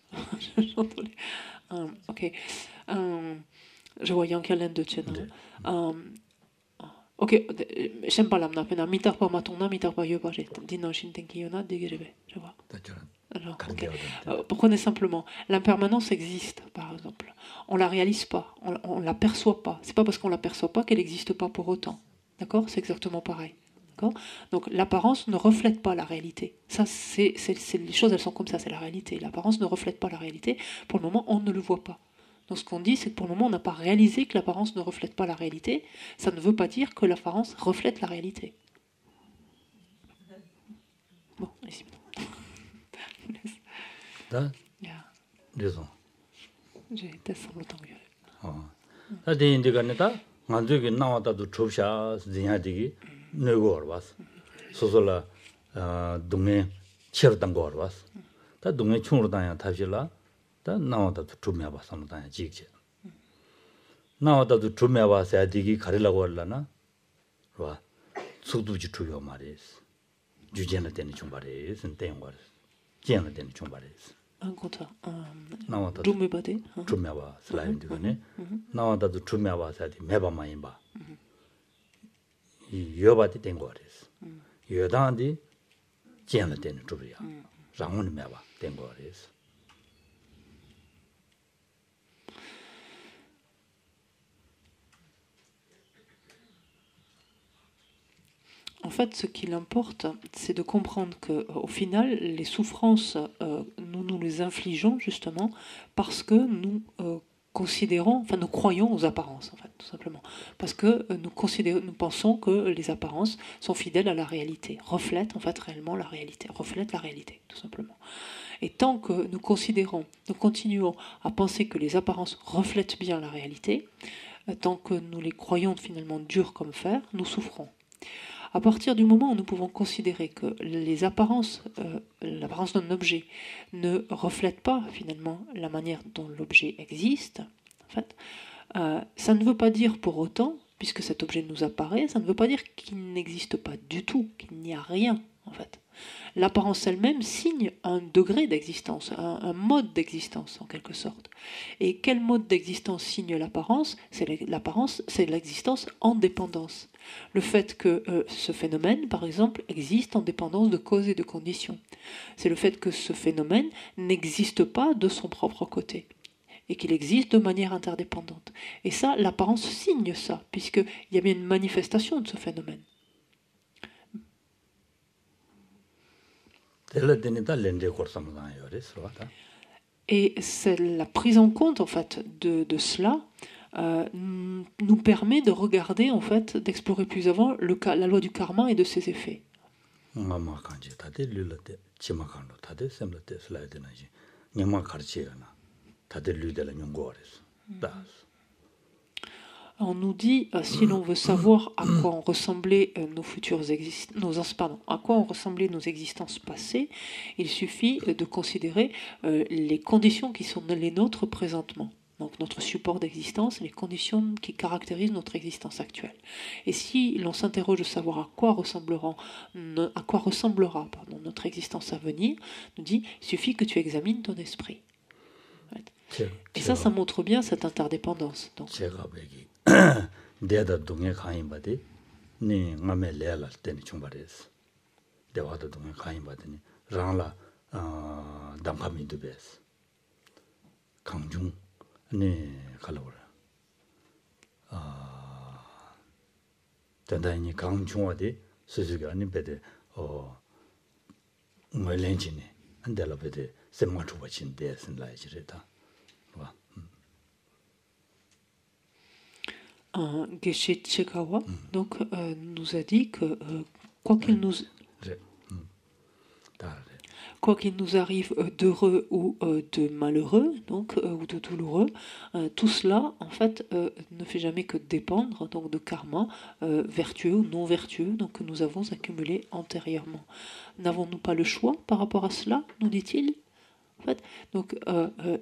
Ok. Je vois Yankel de Tchène. Ok, j'aime pas l'âme, mais mitar pas matona, mitar pas yoba, j'ai dit non, shintenkiyona, dégagez, je vois. Alors, okay. Prenez simplement, l'impermanence existe, par exemple. On la réalise pas, on l'aperçoit pas. C'est pas parce qu'on l'aperçoit pas qu'elle n'existe pas pour autant. D'accord? C'est exactement pareil. Donc l'apparence ne reflète pas la réalité. Ça, c'est les choses, elles sont comme ça, c'est la réalité. L'apparence ne reflète pas la réalité. Pour le moment, on ne le voit pas. Donc ce qu'on dit, c'est que pour le moment, on n'a pas réalisé que l'apparence ne reflète pas la réalité. Ça ne veut pas dire que l'apparence reflète la réalité. Bon, ici. Raison. J'ai testé longtemps mieux. 아, 대인들간에다 만족이 나와도 좁샤 진야되기 너고 알았어. 소설라 동네 치르던 거 알았어. 다 동네 총으로 다냐 다실라. 다 나와도 좁매 봐서 다냐 지지. 나와도 좁매 봐서 되기 가리려고 할라나. 와. 속도지 주요 말이스. 주제는 되는 좀 말이스. 땡 거. 제는 되는 좀 말이스. Un contrat. 나와도 좀 해봐대. 좁매 봐. 슬라임들간에. 나와도 좁매 봐서 매봐만 임바. 이 여바디 된 거래서 여다한테 제안을 되는 쪽이야. 장원이 매봐 된 거래서. En fait, ce qu'il importe, c'est de comprendre qu'au final, les souffrances, nous les infligeons justement parce que nous nous croyons aux apparences, en fait, tout simplement. Parce que nous pensons que les apparences sont fidèles à la réalité, reflètent en fait réellement la réalité, reflètent la réalité, tout simplement. Et tant que nous continuons à penser que les apparences reflètent bien la réalité, tant que nous les croyons finalement dures comme fer, nous souffrons. À partir du moment où nous pouvons considérer que l'apparence d'un objet ne reflète pas finalement la manière dont l'objet existe, en fait, ça ne veut pas dire pour autant, puisque cet objet nous apparaît, ça ne veut pas dire qu'il n'existe pas du tout, qu'il n'y a rien en fait. L'apparence elle-même signe un degré d'existence, un mode d'existence en quelque sorte. Et quel mode d'existence signe l'apparence? C'est l'existence en dépendance. Le fait que ce phénomène, par exemple, existe en dépendance de causes et de conditions. C'est le fait que ce phénomène n'existe pas de son propre côté et qu'il existe de manière interdépendante. Et ça, l'apparence signe ça, puisqu'il y a bien une manifestation de ce phénomène. Et c'est la prise en compte en fait de cela nous permet de regarder en fait, d'explorer plus avant la loi du karma et de ses effets. On nous dit, si l'on veut savoir à quoi ont ressemblé à quoi ont ressemblé nos existences passées, il suffit de considérer les conditions qui sont les nôtres présentement. Donc notre support d'existence, les conditions qui caractérisent notre existence actuelle. Et si l'on s'interroge de savoir à quoi ressemblera notre existence à venir, nous dit, il suffit que tu examines ton esprit. Et ça montre bien cette interdépendance. Donc. 대다 동에 가인 바디 네 남에 레알 때니 총바레스 대화도 동에 가인 바디니 랑라 담파민도 베스 강중 네 갈로라 단단히 강중화데 수수가 아닌 베데 뭐렌지네 안델라 베데 세마트 버친 데스는 라이지르다 와 Geshe Chekawa donc, nous a dit que quoi qu'il nous arrive d'heureux ou de malheureux, donc, ou de douloureux, tout cela, en fait, ne fait jamais que dépendre donc, de karma, vertueux ou non vertueux, donc, que nous avons accumulé antérieurement. N'avons-nous pas le choix par rapport à cela, nous dit-il ? En fait, donc,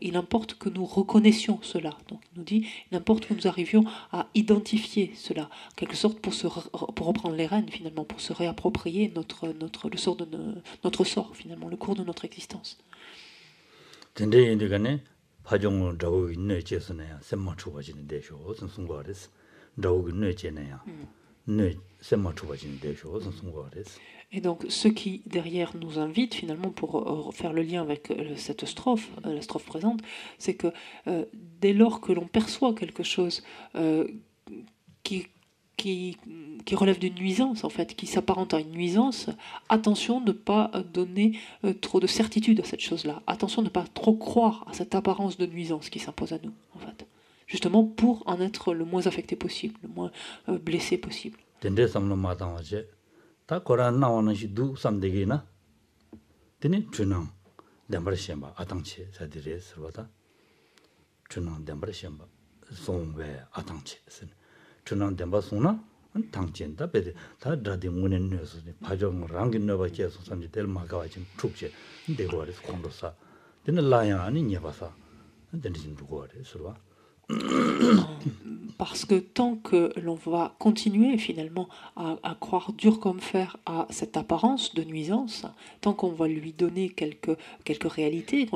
il importe que nous reconnaissions cela. Donc, il nous dit, il importe que nous arrivions à identifier cela, en quelque sorte pour reprendre les rênes finalement, pour se réapproprier le sort de notre sort finalement, le cours de notre existence. Et donc, ce qui, derrière, nous invite, finalement, pour faire le lien avec cette strophe, la strophe présente, c'est que dès lors que l'on perçoit quelque chose qui relève d'une nuisance, en fait, qui s'apparente à une nuisance, attention de ne pas donner trop de certitude à cette chose-là. Attention de ne pas trop croire à cette apparence de nuisance qui s'impose à nous, en fait. Justement, pour en être le moins affecté possible, le moins blessé possible. 다 고란 나오는 시두 삼대기나 되니 주능 담버시엠바 아당치 사디레스로다 주능 담버시엠바 송외 아당치 주능 담버송나 당진다 베데 다 다디 문엔 녀스니 파정 랑긴 너바케 소삼지 될 마가와진 축제 데고아레스 콘도사 되는 라야 아니 녀바사 되니 좀 두고아레스로와 Parce que tant que l'on va continuer finalement à croire dur comme fer à cette apparence de nuisance, tant qu'on va lui donner quelques réalités,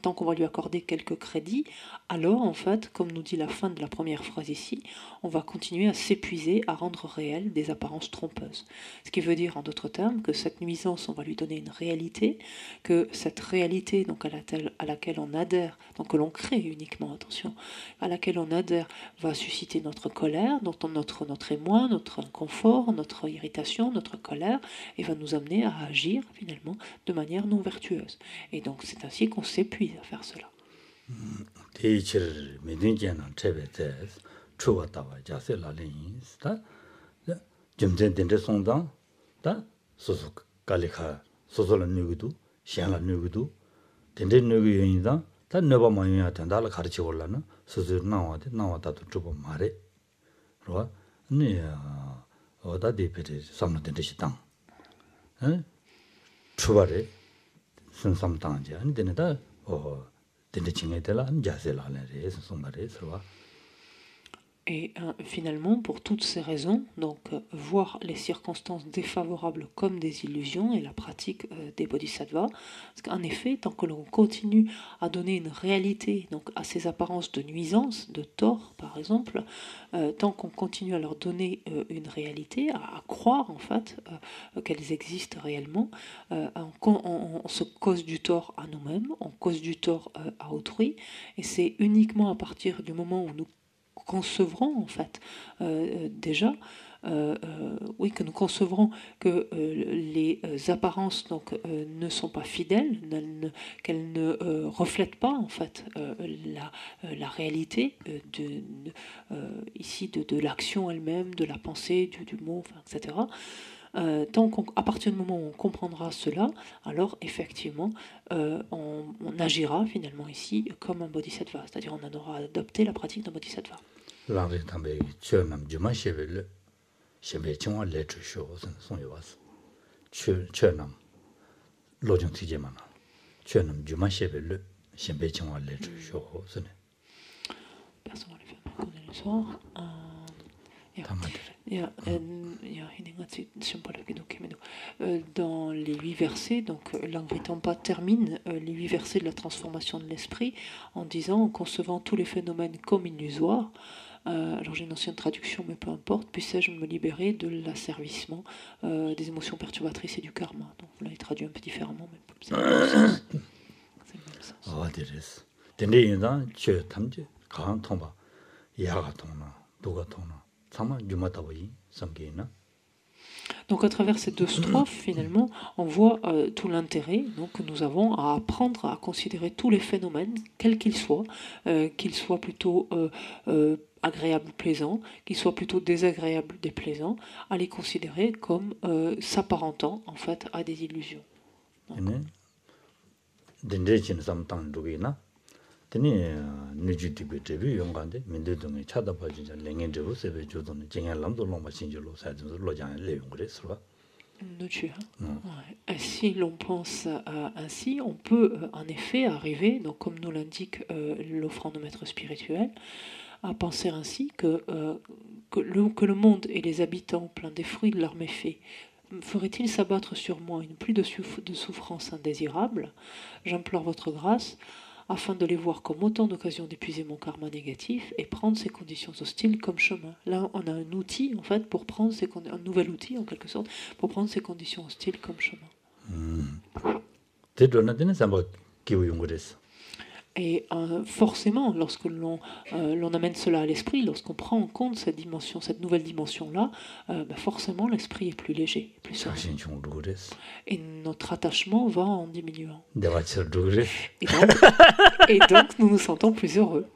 tant qu'on va lui accorder quelques crédits, alors en fait, comme nous dit la fin de la première phrase ici, on va continuer à s'épuiser à rendre réelles des apparences trompeuses. Ce qui veut dire en d'autres termes que cette nuisance, on va lui donner une réalité, que cette réalité donc à laquelle on adhère, donc que l'on crée uniquement, attention, à laquelle on adhère, va susciter notre colère, notre émoi, notre inconfort, notre irritation, notre colère, et va nous amener à agir finalement de manière non vertueuse. Et donc c'est ainsi qu'on s'épuise à faire cela. 다 너바 마이야 된다라 가르치 올라나 스스로 나와다도 좀 말해 그러와 네 어다 디페티 삼는 데시 땅 추바래 선삼당지 안 되는다 된데 칭해들라 안 자세라네 선송말에 서와 Et finalement, pour toutes ces raisons, donc voir les circonstances défavorables comme des illusions et la pratique des bodhisattvas, parce qu'en effet, tant que l'on continue à donner une réalité donc à ces apparences de nuisance, de tort par exemple, tant qu'on continue à leur donner une réalité, à croire en fait qu'elles existent réellement, on se cause du tort à nous-mêmes, on cause du tort à autrui, et c'est uniquement à partir du moment où nous concevrons en fait déjà que nous concevrons que les apparences donc ne sont pas fidèles, qu'elles ne reflètent pas en fait la réalité ici de l'action elle-même, de la pensée, du mot, etc. À partir du moment où on comprendra cela, alors effectivement, on agira finalement ici comme un bodhisattva, c'est-à-dire on aura adopté la pratique d'un bodhisattva. 랑리 담배 쳬남 주마 셰벨 셰베 청와 레트 쇼선 송여와서 쳬남 로정 티제만 쳬남 주마 셰벨 셰베 청와 레트 쇼선 Personne ne fait connaître le soir. Ja. 담아들 Dans les 8 versets, donc Langri-Tampa termine les 8 versets de la transformation de l'esprit en disant, en concevant tous les phénomènes comme illusoires, alors j'ai une ancienne traduction, mais peu importe, puisse-je me libérer de l'asservissement des émotions perturbatrices et du karma. Donc là, il traduit un peu différemment, mais c'est le même sens. C'est le même sens. 어디랬어 근데 쳬 탐지 강 통바 야가 통나 누가 통나 참아 주마다보이 삼게나 Donc à travers ces 2 strophes, finalement, on voit tout l'intérêt donc, que nous avons à apprendre à considérer tous les phénomènes, quels qu'ils soient plutôt agréables ou plaisants, qu'ils soient plutôt désagréables, déplaisants, à les considérer comme s'apparentant en fait à des illusions. 네 덴데진 삼당 누기나 드니 니지티비 데비 용간데 민데동에 찾아봐 진짜 랭엔데부 세베 조도는 쟁할람도 롱마 신절로 사진으로 로장 내용 그랬어. Ouais. Si l'on pense ainsi, on peut en effet arriver, donc comme nous l'indique l'offrande de maître spirituel, à penser ainsi que le monde et les habitants pleins des fruits de leurs méfaits ferait-il s'abattre sur moi une pluie de souffrances indésirables? J'implore votre grâce afin de les voir comme autant d'occasions d'épuiser mon karma négatif et prendre ces conditions hostiles comme chemin. Là, on a un outil, en fait, pour prendre un nouvel outil, en quelque sorte, pour prendre ces conditions hostiles comme chemin. Et forcément, lorsque l'on amène cela à l'esprit, lorsqu'on prend en compte cette dimension, cette nouvelle dimension-là, forcément l'esprit est plus léger, plus serein. Et notre attachement va en diminuant. Et donc nous nous sentons plus heureux.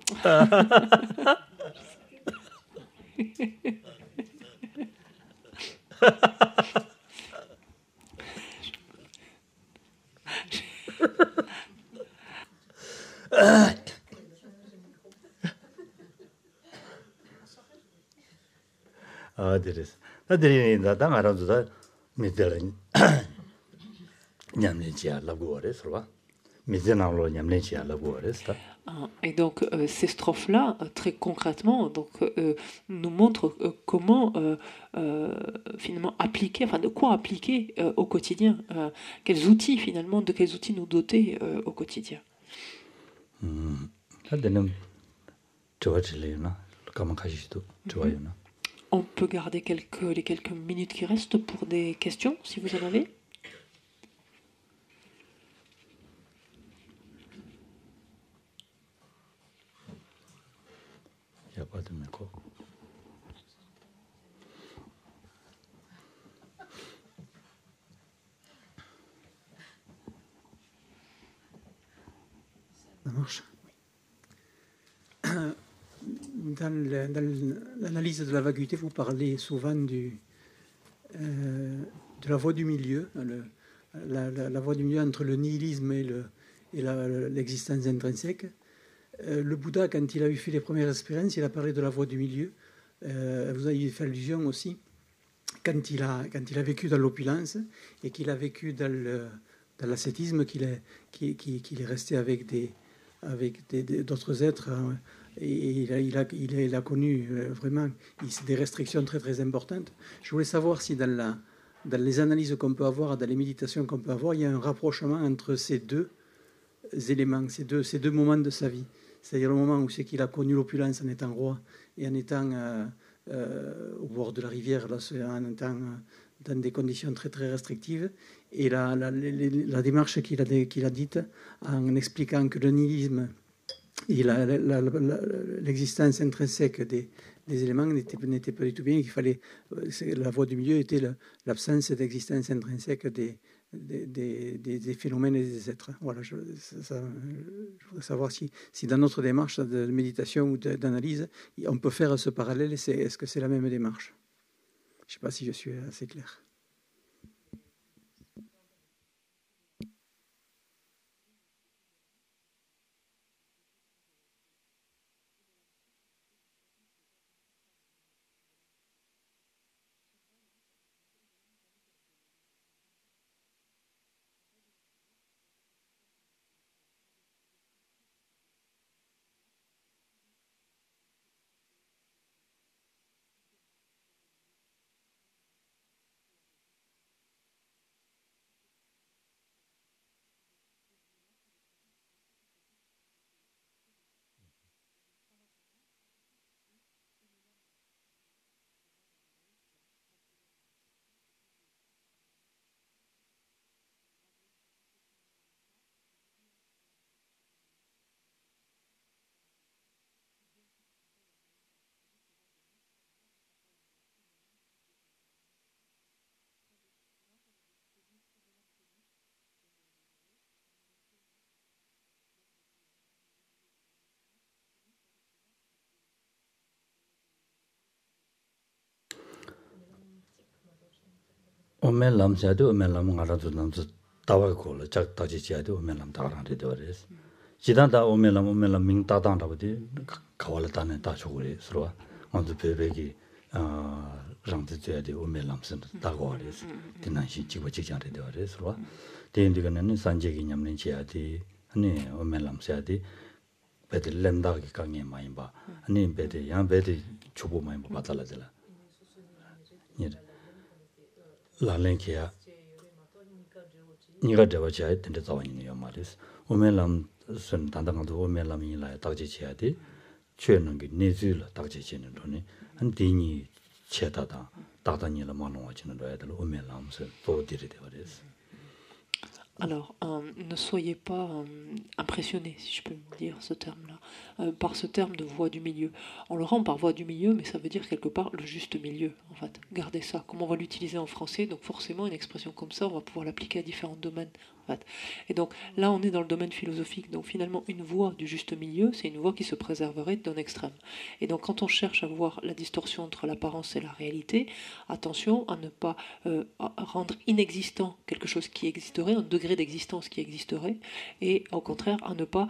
어디랬어 나들이 나당 알아도다 미들은 냠내지하려고 그랬어 봐 미제나로 냠내지하려고 그랬어. Et donc ces strophes-là, très concrètement, donc, nous montrent comment finalement appliquer, enfin de quoi appliquer au quotidien, quels outils finalement, de quels outils nous doter au quotidien. On peut garder les quelques minutes qui restent pour des questions, si vous en avez. Ça marche. Dans l'analyse de la vacuité, vous parlez souvent de la voie du milieu, la voie du milieu entre le nihilisme et l'existence intrinsèque. Le Bouddha, quand il a eu fait les premières expériences, il a parlé de la voie du milieu. Vous avez fait allusion aussi, quand il a vécu dans l'opulence et qu'il a vécu dans l'ascétisme, qu'il est resté avec d'autres êtres. Et il a connu vraiment des restrictions très très importantes. Je voulais savoir si dans les analyses qu'on peut avoir, dans les méditations qu'on peut avoir, il y a un rapprochement entre ces deux éléments, ces deux moments de sa vie. C'est-à-dire le moment où c'est qu'il a connu l'opulence en étant roi et en étant au bord de la rivière, là, en étant dans des conditions très très restrictives, et la démarche qu'il a dite en expliquant que le nihilisme et l'existence intrinsèque des éléments n'était pas du tout bien, qu'il fallait, la voie du milieu était l'absence d'existence intrinsèque des phénomènes et des êtres. Voilà, je voudrais savoir si dans notre démarche de méditation ou d'analyse, on peut faire ce parallèle, est-ce que c'est la même démarche? Je ne sais pas si je suis assez clair. 오면 남자도 오면 남 알아도 남자 다와고 작 다지지야도 오면 남 다랑데 되어res. 지단다 오면 남 민다당다고디 가월다는 다 저거리 서로 먼저 베베기 랑드제야디 오면 남선 다고res. 디난시 지고 지장데 되어res 서로. 대인들은 산재기 냠는 지야디 아니 오면 남자디 배들 렌다기 강에 많이 봐. 아니 배들 양 배들 초보 많이 봐 받달라잖아. 예. 라랭키야 니가 되어져야 된다 자원이요 말이스 오멜람 선 단단한도 오멜람이라 딱지해야 돼 죄는 게 내줄 딱지지는 돈이 한 대니 체다다 다다니라 만원어지는 거야들 오멜람서 도디리 되어res. Alors, ne soyez pas impressionnés, si je peux dire ce terme-là, par ce terme de voie du milieu. On le rend par voie du milieu, mais ça veut dire quelque part le juste milieu, en fait. Gardez ça. Comment on va l'utiliser en français? Donc forcément, une expression comme ça, on va pouvoir l'appliquer à différents domaines. En fait. Et donc là, on est dans le domaine philosophique. Donc finalement, une voie du juste milieu, c'est une voie qui se préserverait d'un extrême. Et donc quand on cherche à voir la distorsion entre l'apparence et la réalité, attention à ne pas rendre inexistant quelque chose qui existerait, un degré d'existence qui existerait, et au contraire à ne pas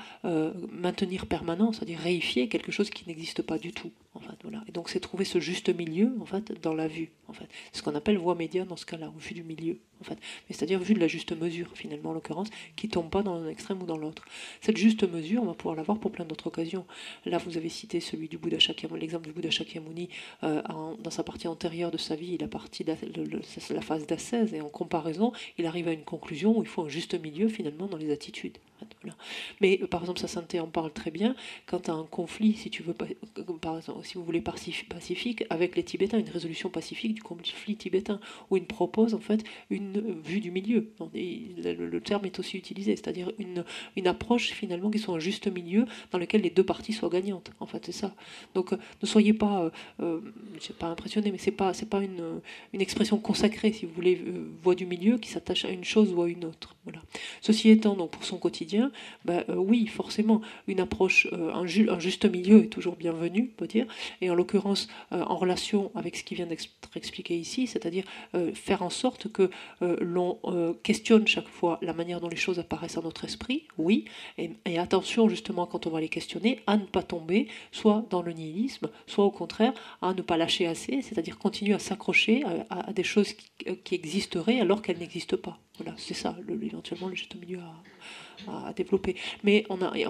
maintenir permanent, c'est-à-dire réifier quelque chose qui n'existe pas du tout. En fait, voilà. Et donc c'est trouver ce juste milieu en fait dans la vue. En fait, c'est ce qu'on appelle voie médiane dans ce cas-là, ou vue du milieu. En fait, mais c'est-à-dire vue de la juste mesure finalement en l'occurrence, qui tombe pas dans un extrême ou dans l'autre. Cette juste mesure, on va pouvoir l'avoir pour plein d'autres occasions. Là, vous avez cité celui du Bouddha Shakyamuni, l'exemple du Bouddha Shakyamuni dans sa partie antérieure de sa vie, la phase d'ascèse, et en comparaison, il arrive à une conclusion où il faut un juste milieu finalement dans les attitudes. Voilà. Mais par exemple, sa sainteté en parle très bien quand à un conflit, si tu veux, par exemple, si vous voulez pacifique, avec les Tibétains, une résolution pacifique du conflit tibétain, où il propose en fait une vue du milieu. Le terme est aussi utilisé, c'est-à-dire une approche finalement qui soit un juste milieu dans lequel les deux parties soient gagnantes. En fait, c'est ça. Donc, ne soyez pas, je sais pas impressionné, mais c'est pas une expression consacrée, si vous voulez, voie du milieu qui s'attache à une chose ou à une autre. Voilà. Ceci étant, donc pour son quotidien, oui, forcément, une approche, un juste milieu est toujours bienvenu, on peut dire, et en l'occurrence, en relation avec ce qui vient d'être expliqué ici, c'est-à-dire faire en sorte que l'on questionne chaque fois la manière dont les choses apparaissent dans notre esprit, oui, et attention justement quand on va les questionner à ne pas tomber soit dans le nihilisme, soit au contraire à ne pas lâcher assez, c'est-à-dire continuer à s'accrocher à des choses qui existeraient alors qu'elles n'existent pas. Voilà, c'est ça, éventuellement le juste milieu à développer. Mais il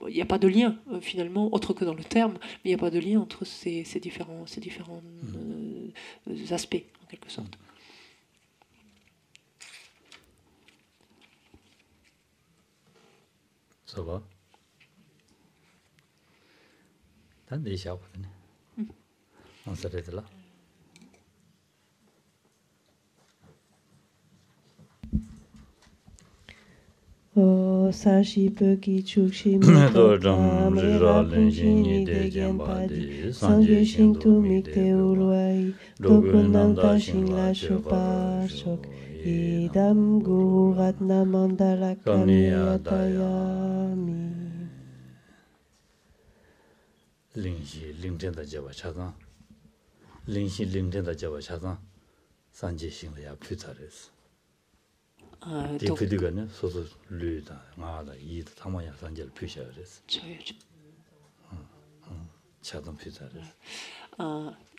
n'y a pas de lien finalement, autre que dans le terme, mais il n'y a pas de lien entre ces différents aspects en quelque sorte. Ça va? T'as déjà vu? On s'arrête là. O sashi peki chukshi Do dam rira lenjini de jambadi sanje shintu mikte ulwai dokunanta shinla shopa shok idam gurat namandala kamiyatayami Lingxi lingzhen da jeba chazan Lingxi lingzhen da jeba chazan sanje shinla ya pütares Donc,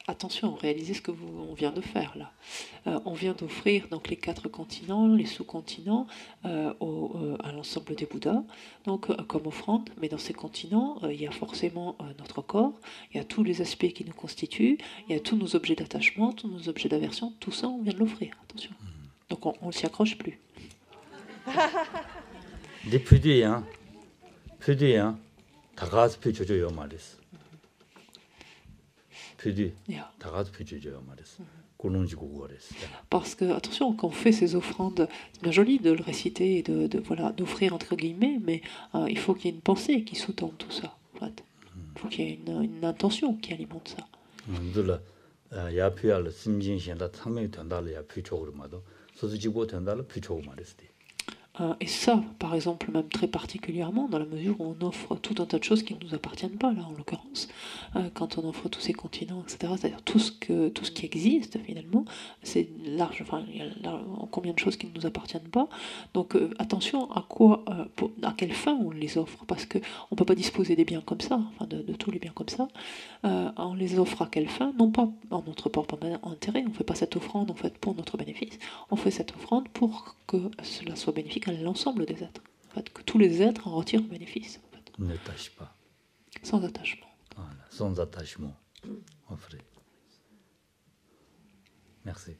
attention, réalisez ce que on vient de faire là. On vient d'offrir donc les 4 continents, les sous-continents à l'ensemble des Bouddhas, donc comme offrande. Mais dans ces continents, il y a forcément notre corps, il y a tous les aspects qui nous constituent, il y a tous nos objets d'attachement, tous nos objets d'aversion. Tout ça, on vient de l'offrir. Attention. Donc on ne s'y accroche plus. Depuis hein, 다가스 피조조요 말이스. 피디, 다가스 피조조요 말이스. Parce que, attention, quand on fait ces offrandes, c'est bien joli de le réciter et d'offrir entre guillemets, mais il faut qu'il y ait une pensée qui sous-tend tout ça. En fait. Il faut qu'il y ait une intention qui alimente ça. Et ça, par exemple, même très particulièrement, dans la mesure où on offre tout un tas de choses qui ne nous appartiennent pas, là, en l'occurrence, quand on offre tous ces continents, etc., c'est-à-dire tout ce qui existe, finalement, c'est large, enfin, il y a combien de choses qui ne nous appartiennent pas. Donc, attention à quelle fin on les offre, parce qu'on ne peut pas disposer des biens comme ça, enfin, de tous les biens comme ça. On les offre à quelle fin? Non pas en notre propre intérêt, on ne fait pas cette offrande, en fait, pour notre bénéfice, on fait cette offrande pour que cela soit bénéfique à l'ensemble des êtres. En fait, que tous les êtres en retirent bénéfice. En fait. Ne tâche pas. Sans attachement. Voilà, sans attachement. Offrez. Merci.